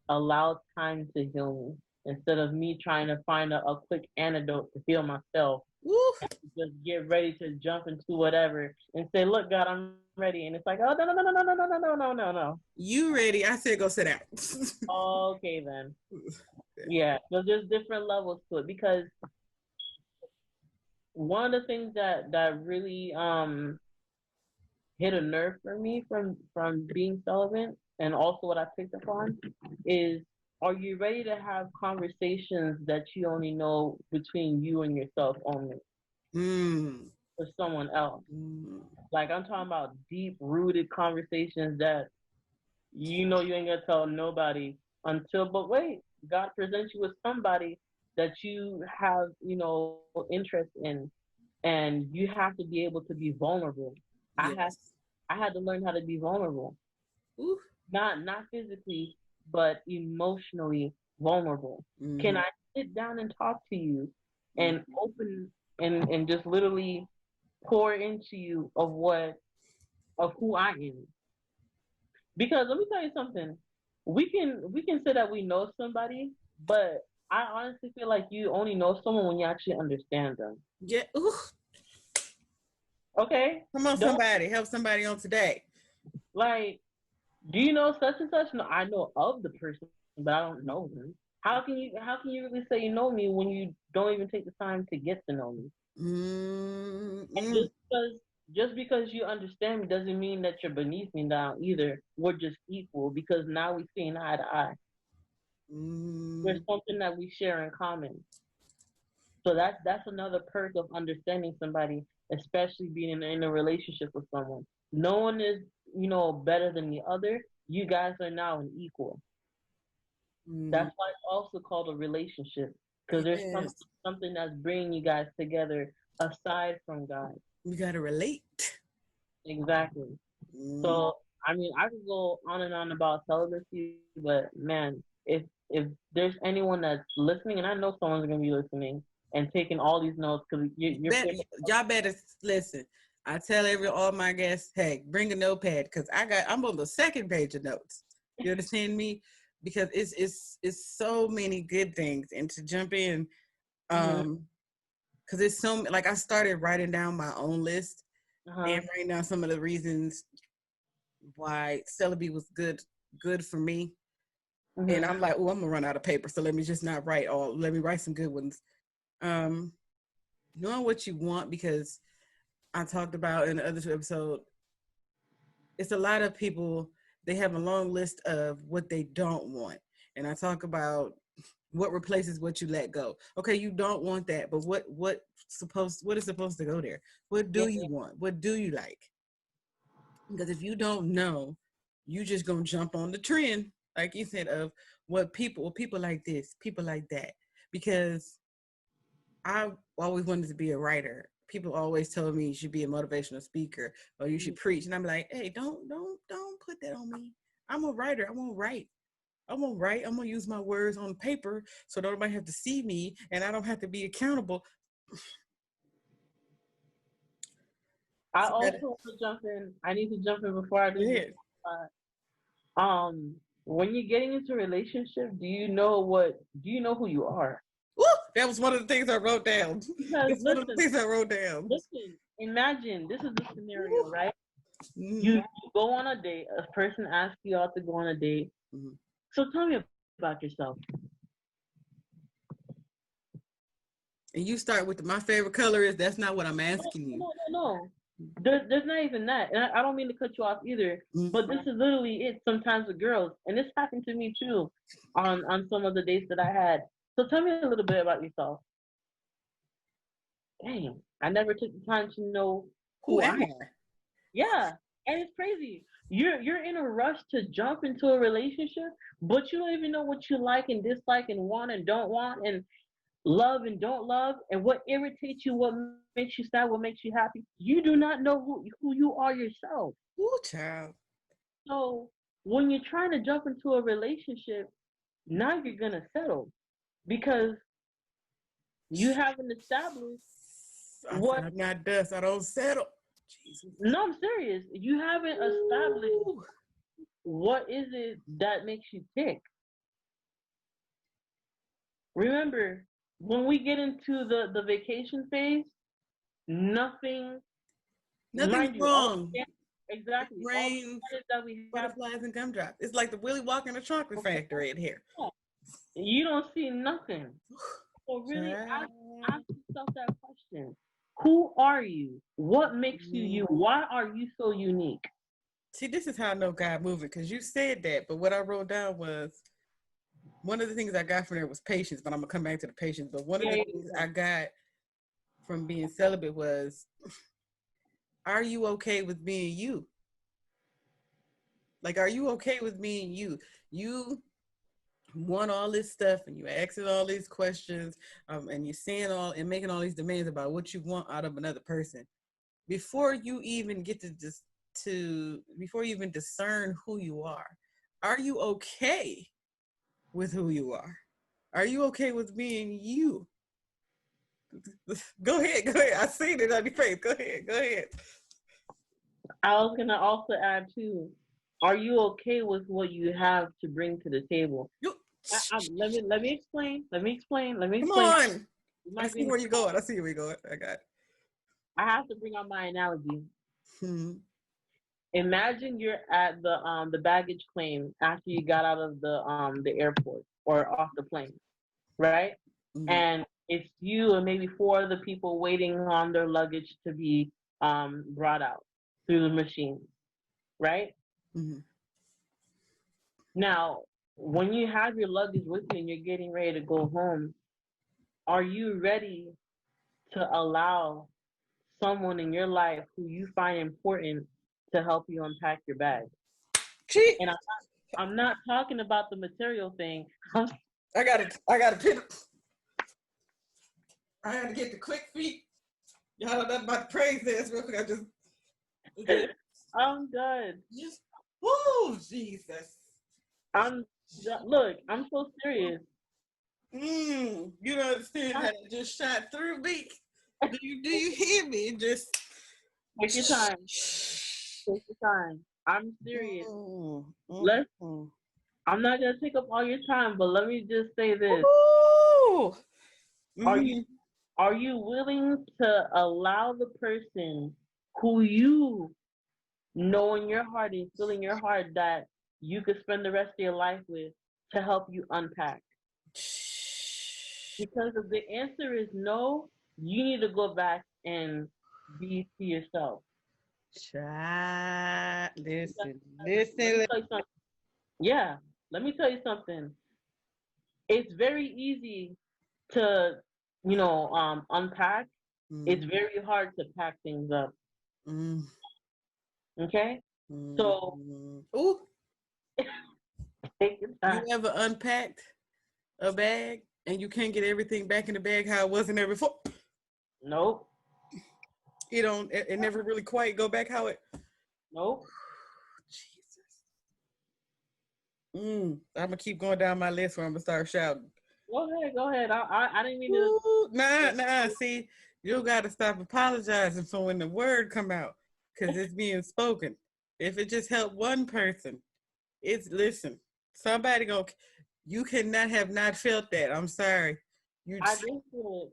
Allow time to heal me instead of me trying to find a quick antidote to heal myself. Woo. Just get ready to jump into whatever and say, "Look, God, I'm ready." And it's like, "Oh, no, no, no, no, no, no, no, no, no, no, no, no." You ready? I said go sit down. Okay, then. Yeah, so there's different levels to it because one of the things that really hit a nerve for me from being celibate and also what I picked up on is are you ready to have conversations that you only know between you and yourself only Mm. for someone else? Mm. Like I'm talking about deep rooted conversations that you know you ain't gonna tell nobody until but wait, God presents you with somebody that you have, interest in and you have to be able to be vulnerable. I had Yes. I had to learn how to be vulnerable. Ooh. Not physically, but emotionally vulnerable. Can Mm-hmm. I sit down and talk to you Mm. and open and just literally pour into you of who I am? Because let me tell you something. We can say that we know somebody, but I honestly feel like you only know someone when you actually understand them. Yeah. Ooh. Okay? Come on, Don't somebody. Help somebody on today. like do you know such and such? No, I know of the person, but I don't know them. How can you really say you know me when you don't even take the time to get to know me? Mm. And Mm. just because you understand me doesn't mean that you're beneath me now either. We're just equal because now we're seeing eye to eye. There's Mm. something that we share in common. So that's another perk of understanding somebody, especially being in a relationship with someone. No one is, better than the other. You guys are now an equal. Mm. That's why it's also called a relationship because there's Yes. something that's bringing you guys together aside from God. We gotta relate. Exactly. Mm. So I mean, I could go on and on about celibacy, but man, if there's anyone that's listening, and I know someone's gonna be listening and taking all these notes because you're Y'all better listen. I tell all my guests, hey, bring a notepad because I'm on the second page of notes. You understand me? Because it's so many good things, and to jump in, mm-hmm, because it's so like I started writing down my own list uh-huh, and writing down some of the reasons why celibacy was good for me. And mm-hmm, I'm like, oh, I'm gonna run out of paper, so let me just not write all. Let me write some good ones. Um, knowing what you want because I talked about in the other episode, it's a lot of people, they have a long list of what they don't want. And I talk about what replaces what you let go. Okay, you don't want that, but what is supposed to go there? What yeah, do you want? What do you like? Because if you don't know, you just gonna jump on the trend, like you said, of people like this, people like that. Because I always wanted to be a writer. People always told me you should be a motivational speaker or you should preach, and I'm like, hey, don't put that on me. I'm a writer. I won't write. I'm gonna write. I'm gonna use my words on paper so nobody have to see me, and I don't have to be accountable. I So also want to jump in. I need to jump in before I go do this. ahead. When you're getting into a relationship, do you know who you are? Woo! That was one of the things I wrote down. Because That's one of the things I wrote down. listen, imagine this is the scenario, Woo! right? Mm-hmm. You go on a date, a person asks you out to go on a date. Mm-hmm. So tell me about yourself. And you start with my favorite color is. That's not what I'm No, asking you. no, no, no. There's not even that. And I don't mean to cut you off either, Mm-hmm. but this is literally it sometimes with girls. And this happened to me too on some of the dates that I had. So tell me a little bit about yourself. Dang, I never took the time to know Who who I am am. I? Yeah. And it's crazy. You're in a rush to jump into a relationship, but you don't even know what you like and dislike and want and don't want and love and don't love and what irritates you, what makes you sad, what makes you happy. You do not know who you are yourself. Ooh, child. So when you're trying to jump into a relationship, now you're gonna settle because you haven't established I said what. I'm not dust. I don't settle. Jesus. No, I'm serious. You haven't established Ooh. what is it that makes you tick. Remember, when we get into the vacation phase, nothing, Nothing's mind you, wrong. It exactly all the rains, standards that we have. butterflies, and gumdrops. It's like the Willy Wonka in the chocolate factory in here. You don't see nothing. So really Child. ask yourself that question. Who are you? What makes you you? Why are you so unique? See, this is how I know God moving because you said that, but what I wrote down was one of the things I got from there was patience, but I'm gonna come back to the patience. But one of the Yeah, things I got from being celibate was, are you okay with being you? Like, are you okay with being you? You want all this stuff and you asking all these questions, and you're saying all and making all these demands about what you want out of another person before you even get before you even discern who you are. Are you okay with who you are? Are you okay with being you? Go ahead, go ahead. I seen it on your face. Go ahead, go ahead. I was gonna also add too. Are you okay with what you have to bring to the table? You, Let me explain. Let me explain. Let me come explain. on. You I might be see in the where you're going. I see where you're going. I got it. I have to bring out my analogy. Hmm. Imagine you're at the baggage claim after you got out of the airport or off the plane, right? Hmm. And it's you and maybe four other people waiting on their luggage to be brought out through the machine, right? Hmm. Now, when you have your luggage with you and you're getting ready to go home, are you ready to allow someone in your life who you find important to help you unpack your bag? Gee, And I'm not talking about the material thing. I got it. I got to. I had to get the quick feet. Y'all know nothing about the praise dance real quick. I just I'm done. just, woo, Jesus. I'm look. I'm so serious. You don't understand how that just shot through me. Do you hear me? Just Take your time. Take your time. I'm serious. mm, mm, Let's. mm. I'm not gonna take up all your time, but let me just say this: Woo! Are you Mhm. are you willing to allow the person who you know in your heart and feel in your heart that you could spend the rest of your life with to help you unpack? Because if the answer is no, you need to go back and be to yourself. Child, listen, Let me listen. tell you something. Yeah, let me tell you something. It's very easy to, unpack. Mm, It's very hard to pack things up. mm, Okay, so mm. Ooh, take your you time. ever unpacked a bag and you can't get everything back in the bag how it wasn't there before? Nope, It never really quite go back how it. nope. Jesus. I'm gonna keep going down my list where I'm gonna start shouting. Go ahead. I didn't mean to. Ooh, nah. See, you gotta stop apologizing for when the word come out, cause it's being spoken. If it just helped one person, it's listen. Somebody go. You cannot have not felt that. I'm sorry. You, I did feel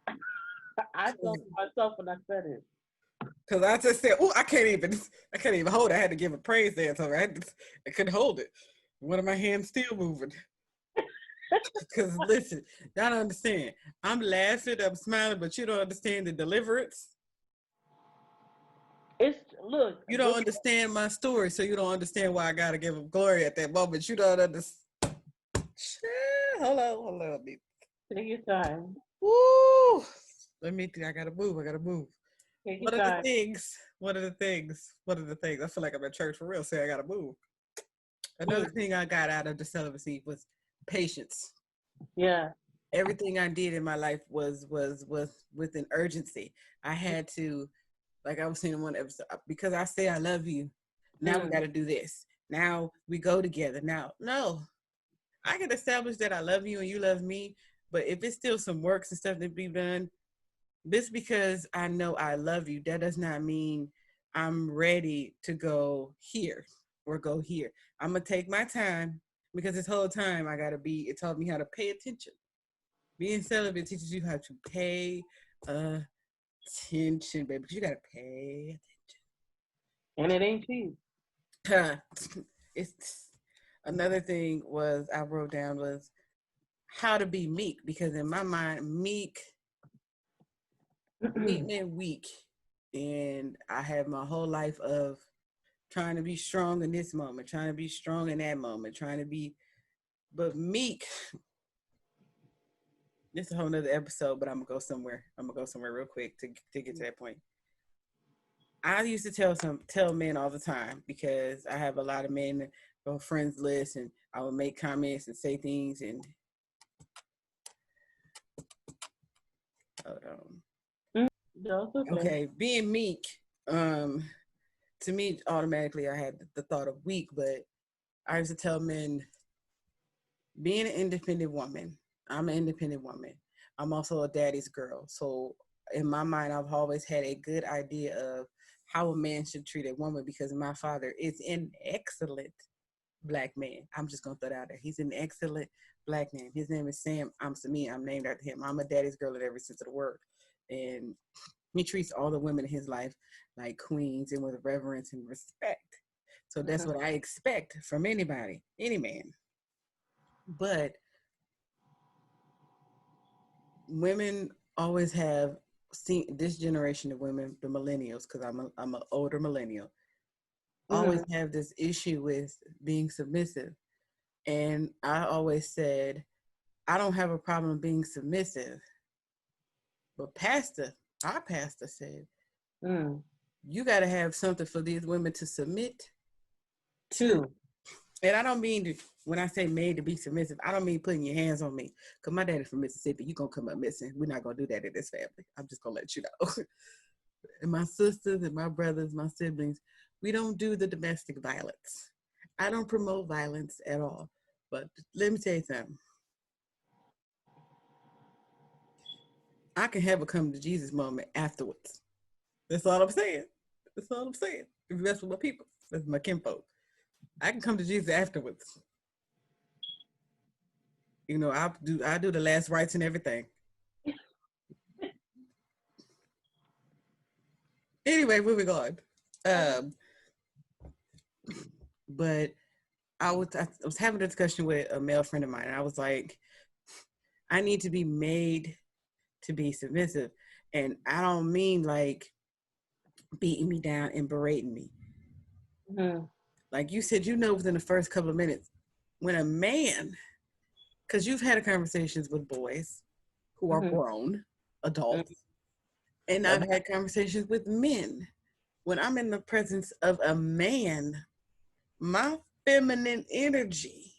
it. I felt it myself when I said it. cause I just said, oh, I can't even hold it. I had to give a praise dance. Right, I couldn't hold it. One of my hands still moving. Cause listen, y'all don't understand. I'm laughing, I'm smiling, but you don't understand the deliverance. It's look, You don't understand my story, so you don't understand why I gotta give him glory at that moment. You don't understand. Hold on. take your time. Woo! Let me think. I gotta move. Take your What are the time. things? I feel like I'm at church for real. Say I gotta move. Another thing I got out of the celibacy was patience. Yeah. Everything I did in my life was with an urgency. I had to, like I was saying in one episode, because I say I love you. Now we got to do this. Now we go together. Now, no, I can establish that I love you and you love me, but if it's still some works and stuff to be done, this because I know I love you, that does not mean I'm ready to go here or go here. I'm gonna take my time because this whole time I gotta be. It taught me how to pay attention. Being celibate teaches you how to pay attention, baby. Because you gotta pay And it ain't cheap. attention. It's another thing was I wrote down was how to be meek because in my mind, meek meant weak, and I had my whole life of trying to be strong in this moment, trying to be strong in that moment, trying to be, but meek. This is a whole nother episode, but I'm gonna go somewhere. I'm gonna go somewhere real quick to get to that point. I used to tell men all the time because I have a lot of men on friends list, and I would make comments and say things and No, it's okay. okay, being meek. Um, to me, automatically I had the thought of weak, but I used to tell men, being an independent woman. I'm an independent woman. I'm also a daddy's girl, so in my mind, I've always had a good idea of how a man should treat a woman because my father is an excellent black man. I'm just gonna throw that out there. He's an excellent black man. His name is Sam. I'm Samia. I'm named after him. I'm a daddy's girl in every sense of the word. And he treats all the women in his life like queens and with reverence and respect. So that's what I expect from anybody, any man. But women always have seen this generation of women, the millennials, because I'm an older millennial, always have this issue with being submissive. And I always said, I don't have a problem being submissive. But our pastor said, you got to have something for these women to submit to. And I don't mean to, when I say made to be submissive, I don't mean putting your hands on me. Because my daddy's from Mississippi. You're going to come up missing. We're not going to do that in this family. I'm just going to let you know. And my sisters and my brothers, my siblings, we don't do the domestic violence. I don't promote violence at all. But let me tell you something. I can have a come to Jesus moment afterwards. That's all I'm saying. That's all I'm saying. If you mess with my people, that's my kinfolk. I can come to Jesus afterwards. You know, I do the last rites and everything. Anyway, moving on. Um, but I was having a discussion with a male friend of mine, and I was like, I need to be made to be submissive, and I don't mean like beating me down and berating me. Like you said, within the first couple of minutes, when a man, because you've had conversations with boys who are grown adults, and I've had conversations with men. When I'm in the presence of a man, my feminine energy,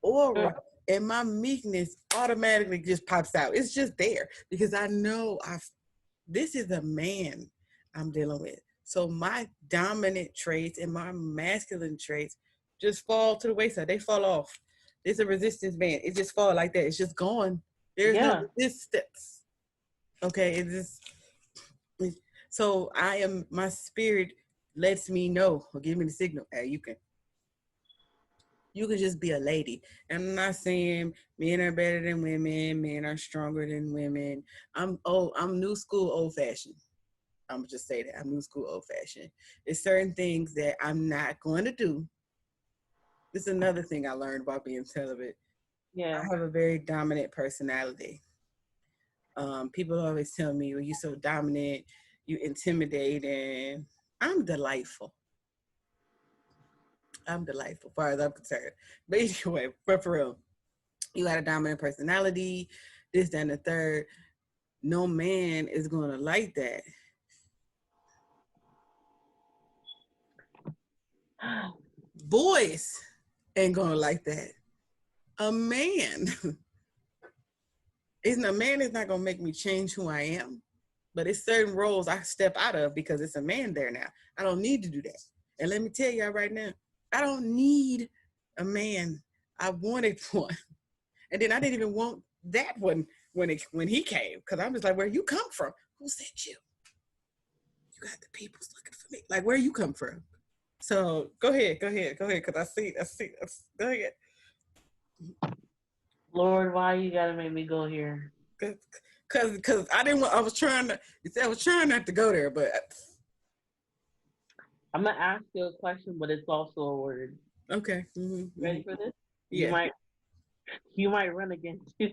aura, and my meekness automatically just pops out. It's just there because I know this is a man I'm dealing with. So my dominant traits and my masculine traits just fall to the wayside. They fall off. It's a resistance band. It just fall like that. It's just gone. There's no Yeah. resistance. Okay, it just so I am. My spirit lets me know or give me the signal. Hey, you can just be a lady. And I'm not saying men are better than women. Men are stronger than women. I'm new school, old fashioned. I'm gonna just say that I'm new school, old fashioned. There's certain things that I'm not going to do. This is another thing I learned about being celibate. I Yeah. have a very dominant personality. People always tell me, "Well, you're so dominant, you intimidating." I'm delightful. I'm delightful, as far as I'm concerned. But anyway, but for real, you got a dominant personality, this, that, and the third. No man is gonna like that. Boys ain't gonna like that. A man, isn't a man is not gonna make me change who I am. But it's certain roles I step out of because it's a man there now. I don't need to do that. And let me tell y'all right now, I don't need a man. I wanted one. And then I didn't even want that one when he came. Cause I'm just like, where you come from? Who sent you? You got the people's looking for me. Like, where you come from? So go ahead. Cause go ahead. Lord, why you gotta make me go here? Cause I didn't want, I was trying not to go there, but I'm gonna ask you a question, but it's also a word. okay. Mm-hmm, Ready mm-hmm. for this? You Yeah. might you might run against you.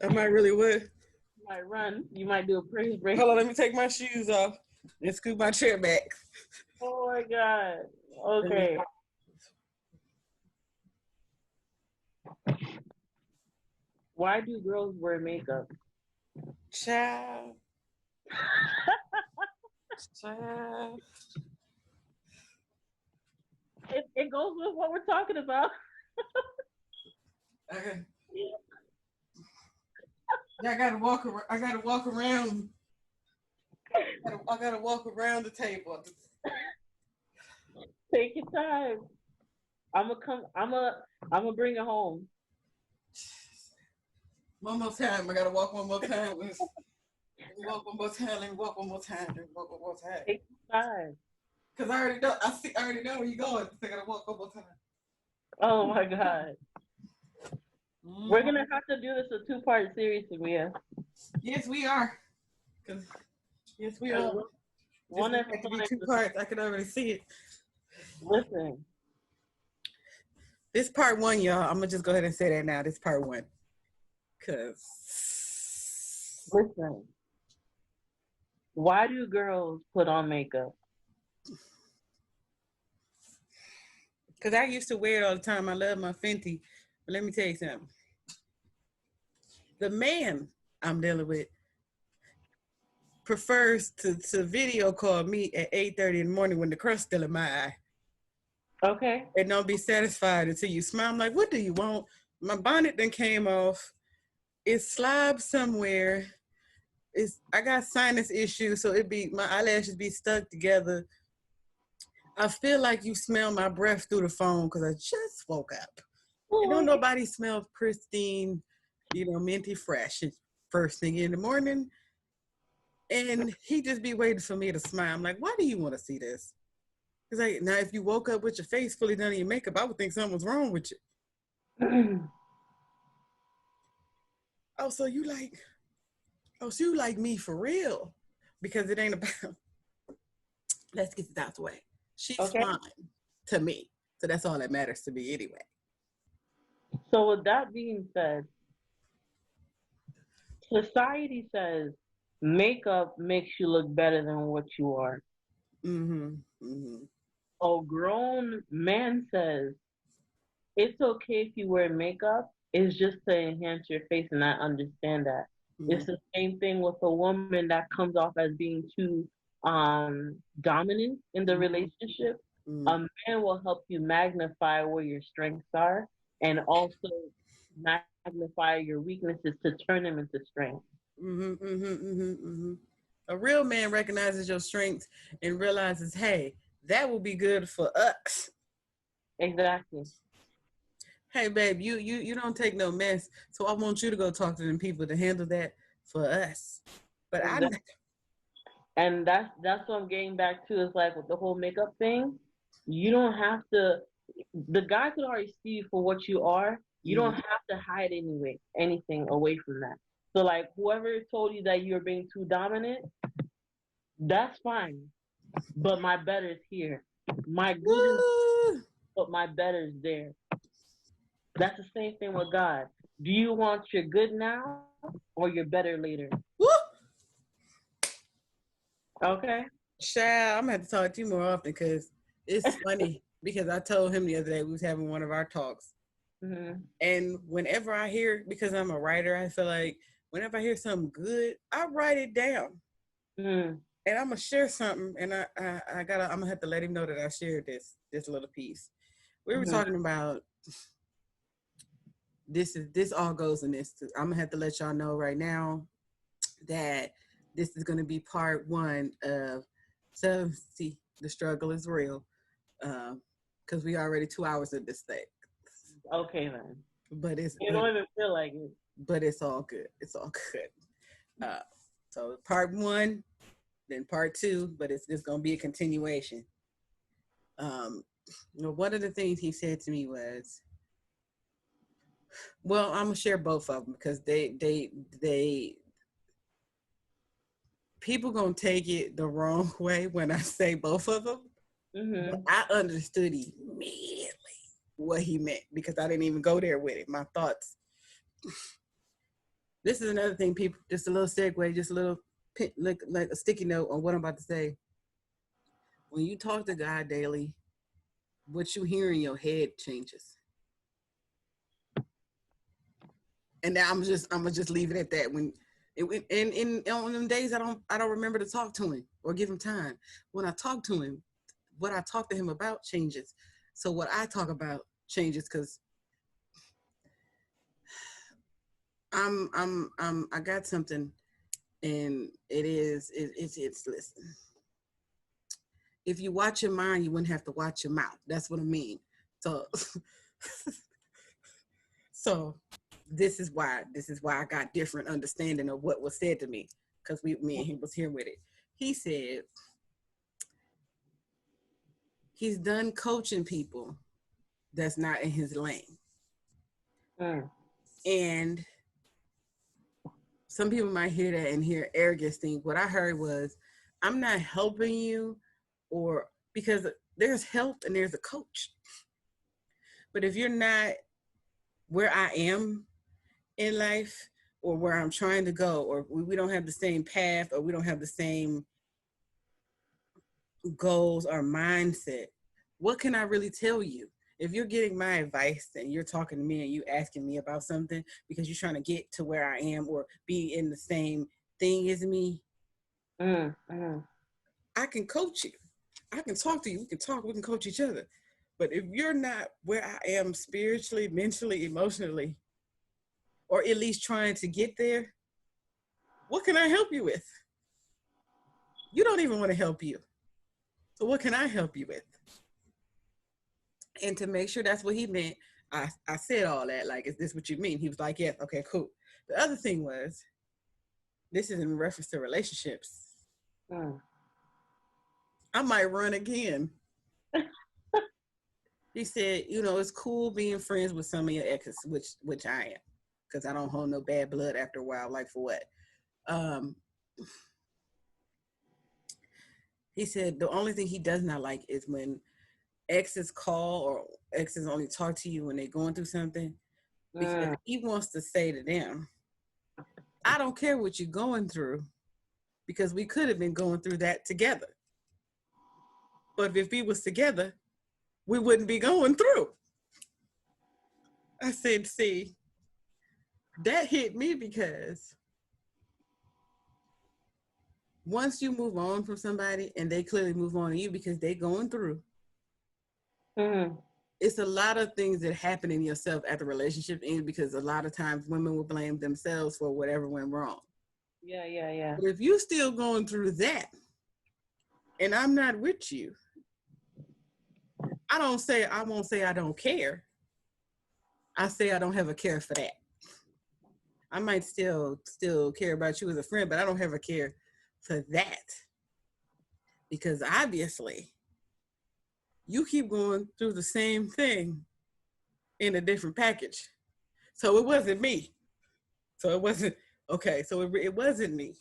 I might really would. You might run. You might do a praise break. Hold on, let me take my shoes off and scoot my chair back. Oh my god. Okay. Why do girls wear makeup? Child, child. It goes with what we're talking about. Okay. I gotta walk around. I gotta walk around. I gotta walk around the table. Take your time. I'm gonna come. I'm gonna bring it home. One more time. I gotta walk one more time. Let me walk one more time. Let me walk one more time. Let me walk one more time. Take your time. Cause I already know. I already know where you're going. I gotta walk one more time. Oh my god. Mm-hmm. We're gonna have to do this a 2-part series, Samia. Yes, we are. Cause yes, we are. This One is going to be episode. 2 parts. I can already see it. Listen. This part 1, y'all. I'm gonna just go ahead and say that now. This part 1, cause Listen. Why do girls put on makeup? I used to wear it all the time. I love my Fenty, but let me tell you something. The man I'm dealing with prefers to video call me at 8:30 in the morning when the crust still in my eye. Okay. And don't be satisfied until you smile. I'm like, what do you want? My bonnet then came off. It's slobbed somewhere. I got sinus issues, so my eyelashes be stuck together. I feel like you smell my breath through the phone because I just woke up. And don't nobody smell pristine, minty fresh first thing in the morning. And he just be waiting for me to smile. I'm like, why do you want to see this? He's like, now if you woke up with your face fully done in your makeup, I would think something was wrong with you. Oh, so you like me for real? Because it ain't about, let's get this out the way. She's Okay. fine to me. So that's all that matters to me anyway. So with that being said, society says makeup makes you look better than what you are. Mm-hmm. Mm-hmm. A grown man says it's okay if you wear makeup. It's just to enhance your face, and I understand that. Mm-hmm. It's the same thing with a woman that comes off as being too dominant in the relationship. Mm-hmm. A man will help you magnify where your strengths are and also magnify your weaknesses to turn them into strength. Mm-hmm. Mm-hmm. Mm-hmm. Mm-hmm. A real man recognizes your strengths and realizes, hey, that will be good for us. Exactly. Hey, babe, you don't take no mess, so I want you to go talk to them people to handle that for us. But I, Exactly. And that's what I'm getting back to is like with the whole makeup thing. You don't have to. The guy could already see you for what you are. You don't mm, have to hide anything away from that. So like whoever told you that you're being too dominant, that's fine. But my better is here. My good is, woo, but my better is there. That's the same thing with God. Do you want your good now or your better later? woo. Okay. Child, I'm gonna have to talk to you more often because it's funny. Because I told him the other day we was having one of our talks, Mm-hmm. and whenever I hear, because I'm a writer, I feel like whenever I hear something good, I write it down, Mm-hmm. and I'm gonna share something, and I'm gonna have to let him know that I shared this little piece. We were Mm-hmm. talking about this all goes in this. I'm gonna have to let y'all know right now that this is gonna be part one of Celibacy. The struggle is real. Because we already 2 hours of this thing. Okay then. But it's You but don't even feel like it. but it's all good. It's all good. Uh, so part one, then part two, but it's just gonna be a continuation. Um, one of the things he said to me was, "Well, I'm gonna share both of them because they people gonna take it the wrong way when I say both of them. But Mhm. I understood immediately what he meant because I didn't even go there with it. My thoughts. This is another thing, people. Just a little segue, just a little like a sticky note on what I'm about to say. When you talk to God daily, what you hear in your head changes. And now I'm gonna just leave it at that. When in on them days I don't remember to talk to him or give him time. When I talk to him, what I talk to him about changes. So what I talk about changes because I got something, and it's listen. If you watch your mind, you wouldn't have to watch your mouth. That's what I mean. So so this is why I got different understanding of what was said to me because me and he was here with it. He said he's done coaching people that's not in his lane. Mm. And some people might hear that and hear arrogance thing. What I heard was, I'm not helping you, or because there's help and there's a coach. But if you're not where I am in life or where I'm trying to go, or we don't have the same path or we don't have the same goals or mindset, what can I really tell you? If you're getting my advice and you're talking to me and you asking me about something because you're trying to get to where I am or be in the same thing as me, Mm. Mm. I can coach you. I can talk to you. We can talk. We can coach each other. But if you're not where I am spiritually, mentally, emotionally, or at least trying to get there, what can I help you with? You don't even want to help you. So what can I help you with? And to make sure that's what he meant, I said all that. Like, is this what you mean? He was like, yes, okay, cool. The other thing was, this is in reference to relationships. Mm. I might run again. He said, it's cool being friends with some of your exes, which I am, because I don't hold no bad blood after a while. Like for what? Um, he said the only thing he does not like is when exes call or exes only talk to you when they're going through something, because Mm. he wants to say to them, I don't care what you're going through because we could have been going through that together. But if we was together, we wouldn't be going through. I said, see, that hit me because once you move on from somebody and they clearly move on to you because they going through, Mm. it's a lot of things that happen in yourself at the relationship end because a lot of times women will blame themselves for whatever went wrong. Yeah. Yeah. Yeah. But if you still going through that and I'm not with you, I won't say I don't care. I say I don't have a care for that. I might still care about you as a friend, but I don't have a care for that because obviously you keep going through the same thing in a different package. So it wasn't me. So it wasn't okay. So it wasn't me.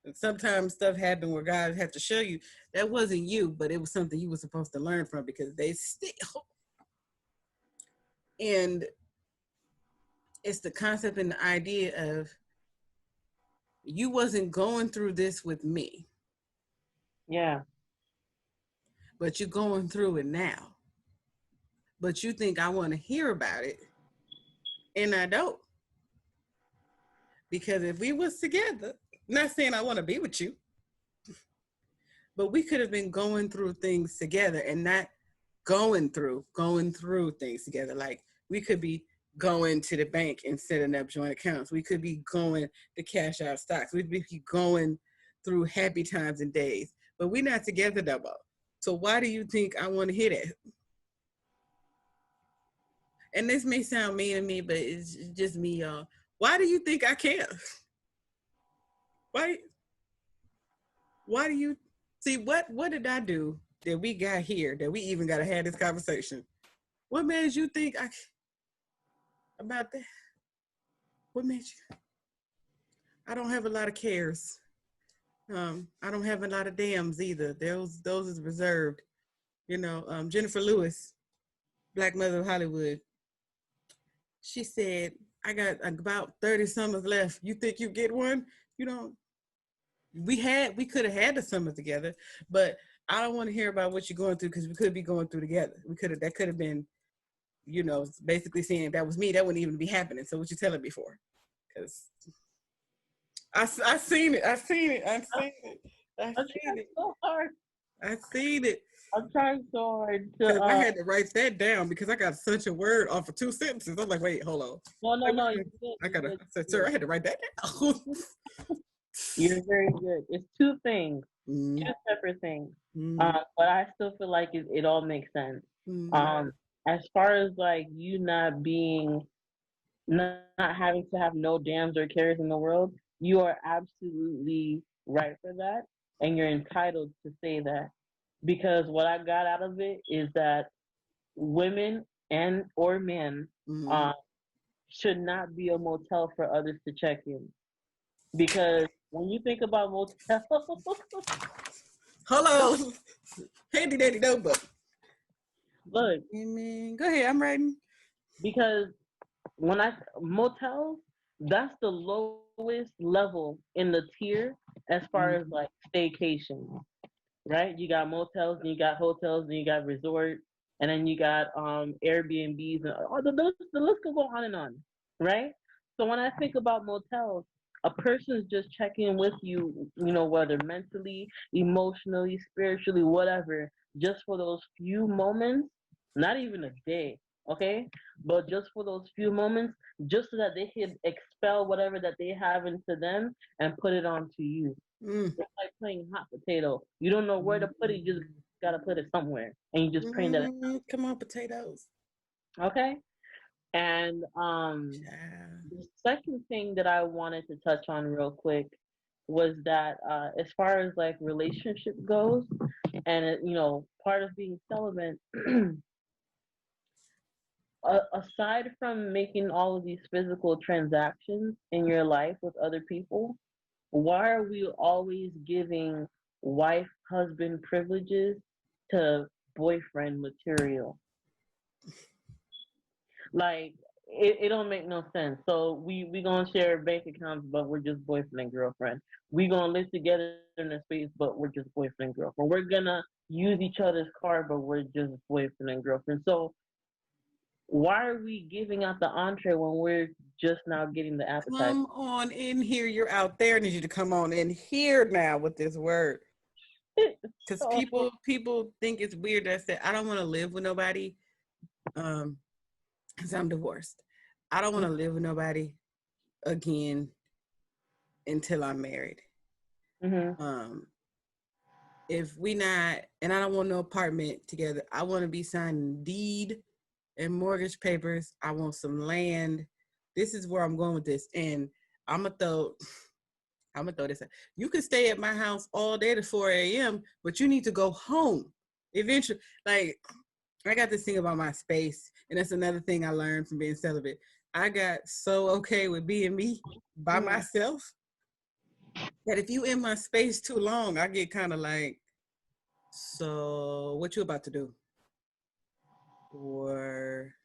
And sometimes stuff happened where God had to show you that wasn't you, but it was something you were supposed to learn from because they still. And it's the concept and the idea of you wasn't going through this with me, Yeah. but you're going through it now. But you think I want to hear about it, and I don't. Because if we was together, not saying I want to be with you, but we could have been going through things together and not going through things together. Like we could be going to the bank and setting up joint accounts. We could be going to cash out stocks. We'd be going through happy times and days, but we're not together no more. So why do you think I want to hear that? And this may sound mean to me, but it's just me, y'all. Why do you think I care? Why? Why do you see what did I do that we got here that we even got to have this conversation? What made you think I about that? What made you? I don't have a lot of cares. I don't have a lot of dams either. Those is reserved. Jennifer Lewis, Black Mother of Hollywood. She said, "I got about 30 summers left. You think you get one? You know, we could have had the summers together, but I don't want to hear about what you're going through because we could be going through together. That could have been, basically saying if that was me, that wouldn't even be happening. So what you telling me for? Because I seen it. I seen it. I seen it. I I'm seen trying it. so hard. I seen it. I'm trying so hard Because I to. had to write that down because I got such a word off of two sentences. I'm like, wait, hold on. No, no, Wait, no. wait. I gotta. I said, You're sir, good. I had to write that down. You're very good. It's two things, mm, two separate things. mm, But I still feel like it all makes sense. mm, Um, as far as like you not having to have no dams or cares in the world, you are absolutely right for that, and you're entitled to say that because what I got out of it is that women and or men mm. uh, should not be a motel for others to check in because when you think about motels, Hold on. Handy dandy notebook. look, Go ahead. I'm writing. because when I motels, that's the lowest level in the tier as far as like Mm, staycation, right? You got motels, and you got hotels, and you got resorts, and then you got Airbnbs, and the list could go on and on, right? So when I think about motels, a person's just checking with you, whether mentally, emotionally, spiritually, whatever, just for those few moments, not even a day, okay? But just for those few moments, just so that they can expel whatever that they have into them and put it onto you. mm, It's like playing hot potato. You don't know where to put it. You just gotta put it somewhere, and you just praying that. come on, potatoes. Okay. And Child. the second thing that I wanted to touch on real quick was that as far as like relationship goes, and part of being celibate, aside from making all of these physical transactions in your life with other people, why are we always giving wife husband privileges to boyfriend material? Like it don't make no sense. So we gonna share bank accounts, but we're just boyfriend and girlfriend. We gonna live together in a space, but we're just boyfriend and girlfriend. We're gonna use each other's car, but we're just boyfriend and girlfriend. So why are we giving out the entree when we're just now getting the appetizer? Come on in here. You're out there. I need you to come on in here now with this word. Because So people think it's weird that I said I don't want to live with nobody. Because I'm divorced. I don't want to live with nobody again until I'm married. mm-hmm. Um, if we not, and I don't want no apartment together. I want to be signing deed and mortgage papers. I want some land. This is where I'm going with this, and I'm gonna throw. I'm gonna throw this out. You can stay at my house all day to 4 a.m., but you need to go home eventually. Like, I got this thing about my space, and that's another thing I learned from being celibate. I got so okay with being me by myself that if you in my space too long, I get kind of like, so what you about to do? Or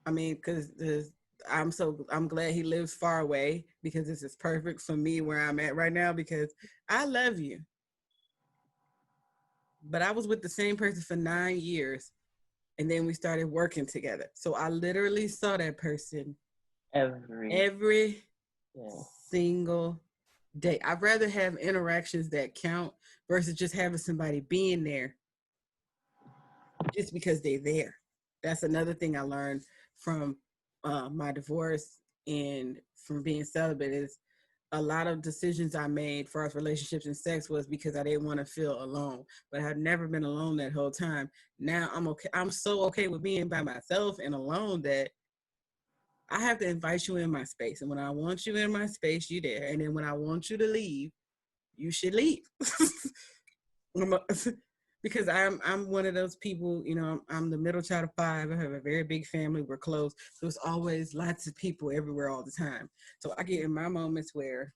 I mean, because I'm glad he lives far away because this is perfect for me where I'm at right now because I love you. But I was with the same person for 9 years and then we started working together. So I literally saw that person every yeah. single day. I'd rather have interactions that count versus just having somebody being there just because they're there. That's another thing I learned from my divorce and from being celibate is a lot of decisions I made for our relationships and sex was because I didn't want to feel alone. But I've never been alone that whole time. Now I'm okay. I'm so okay with being by myself and alone that I have to invite you in my space. And when I want you in my space, you there. And then when I want you to leave, you should leave. Because I'm one of those people, you know, I'm the middle child of five. I have a very big family. We're close. There's always lots of people everywhere all the time. So I get in my moments where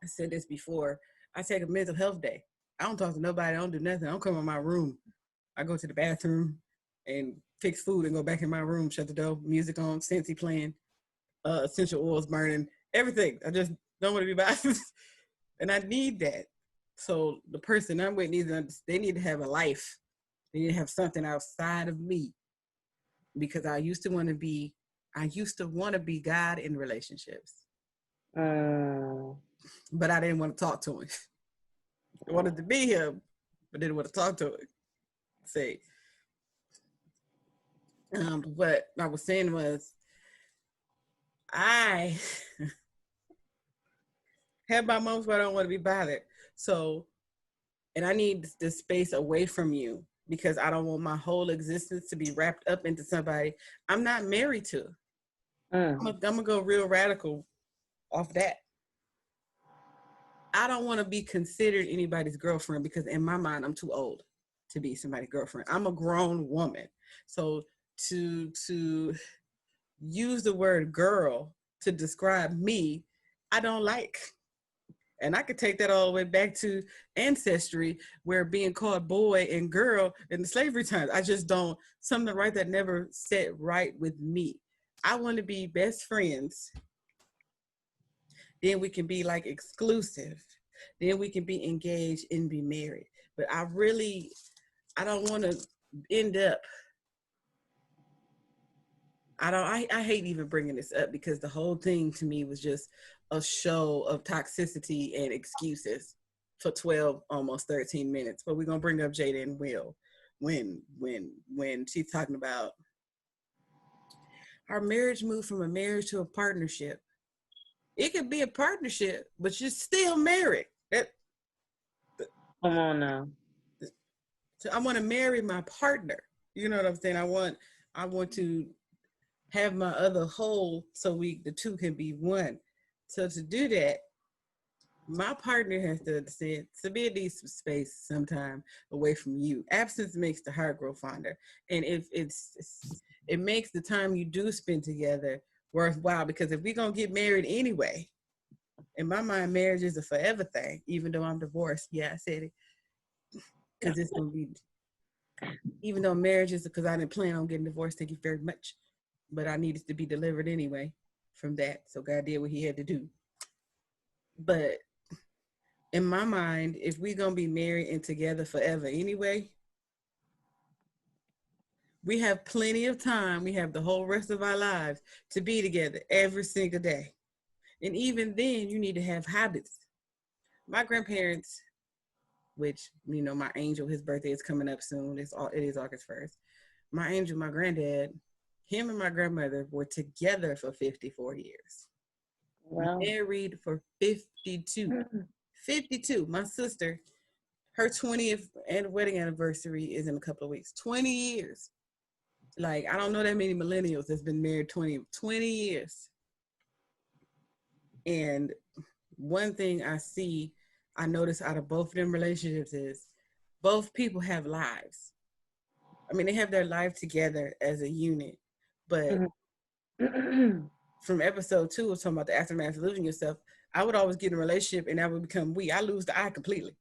I said this before, I take a mental health day. I don't talk to nobody. I don't do nothing. I don't come in my room. I go to the bathroom and fix food and go back in my room, shut the door, music on, Cincy playing, essential oils burning, everything. I just don't want to be by. And I need that. So the person I'm with they need to have a life. They need to have something outside of me because I used to want to be God in relationships, but I didn't want to talk to him. I wanted to be him, but didn't want to talk to him. Say, what I was saying was I have my moments where I don't want to be bothered. So, and I need this space away from you because I don't want my whole existence to be wrapped up into somebody I'm not married to. I'm gonna go real radical off that. I don't want to be considered anybody's girlfriend because in my mind I'm too old to be somebody's girlfriend. I'm a grown woman. So to use the word girl to describe me, I don't like. And I could take that all the way back to ancestry, where being called boy and girl in the slavery times. I just don't, something right that never set right with me. I want to be best friends. Then we can be like exclusive. Then we can be engaged and be married. But I don't want to end up I hate even bringing this up because the whole thing to me was just a show of toxicity and excuses for 12 almost 13 minutes. But we're going to bring up Jada and Will when she's talking about our marriage moved from a marriage to a partnership. It could be a partnership, but you're still married. Come on now. So I want to marry my partner. You know what I'm saying? I want to have my other whole so the two can be one. So to do that, my partner has to understand Sabia needs some space sometime away from you. Absence makes the heart grow fonder. And if it makes the time you do spend together worthwhile, because if we're gonna get married anyway, in my mind, marriage is a forever thing, even though I'm divorced. Yeah, I said it. Because it's gonna be, even though marriage is, because I didn't plan on getting divorced, thank you very much. But I needed to be delivered anyway from that. So God did what he had to do. But in my mind, if we're going to be married and together forever anyway, we have plenty of time. We have the whole rest of our lives to be together every single day. And even then, you need to have habits. My grandparents, which, you know, my angel, his birthday is coming up soon. It is August 1st. My angel, my granddad, him and my grandmother were together for 54 years. Wow. Married for 52. 52. My sister her 20th and wedding anniversary is in a couple of weeks. 20 years. Like, I don't know that many millennials that's been married 20 years. And one thing I notice out of both of them relationships is both people have lives. I mean, they have their life together as a unit, but from episode 2 of talking about the aftermath of losing yourself, I would always get in a relationship and I would become we. I lose the I completely.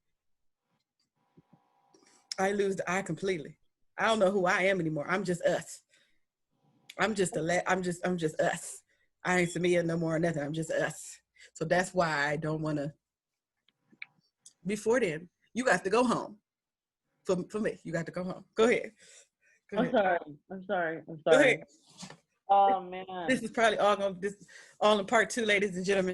I lose the I completely. I don't know who I am anymore. I'm just us. I'm just us. I ain't Samia no more or nothing. I'm just us. So that's why I don't want to. Before then, you got to go home. For me, you got to go home. Go ahead. I'm sorry. Go ahead. Oh man. This is probably all in part 2, ladies and gentlemen.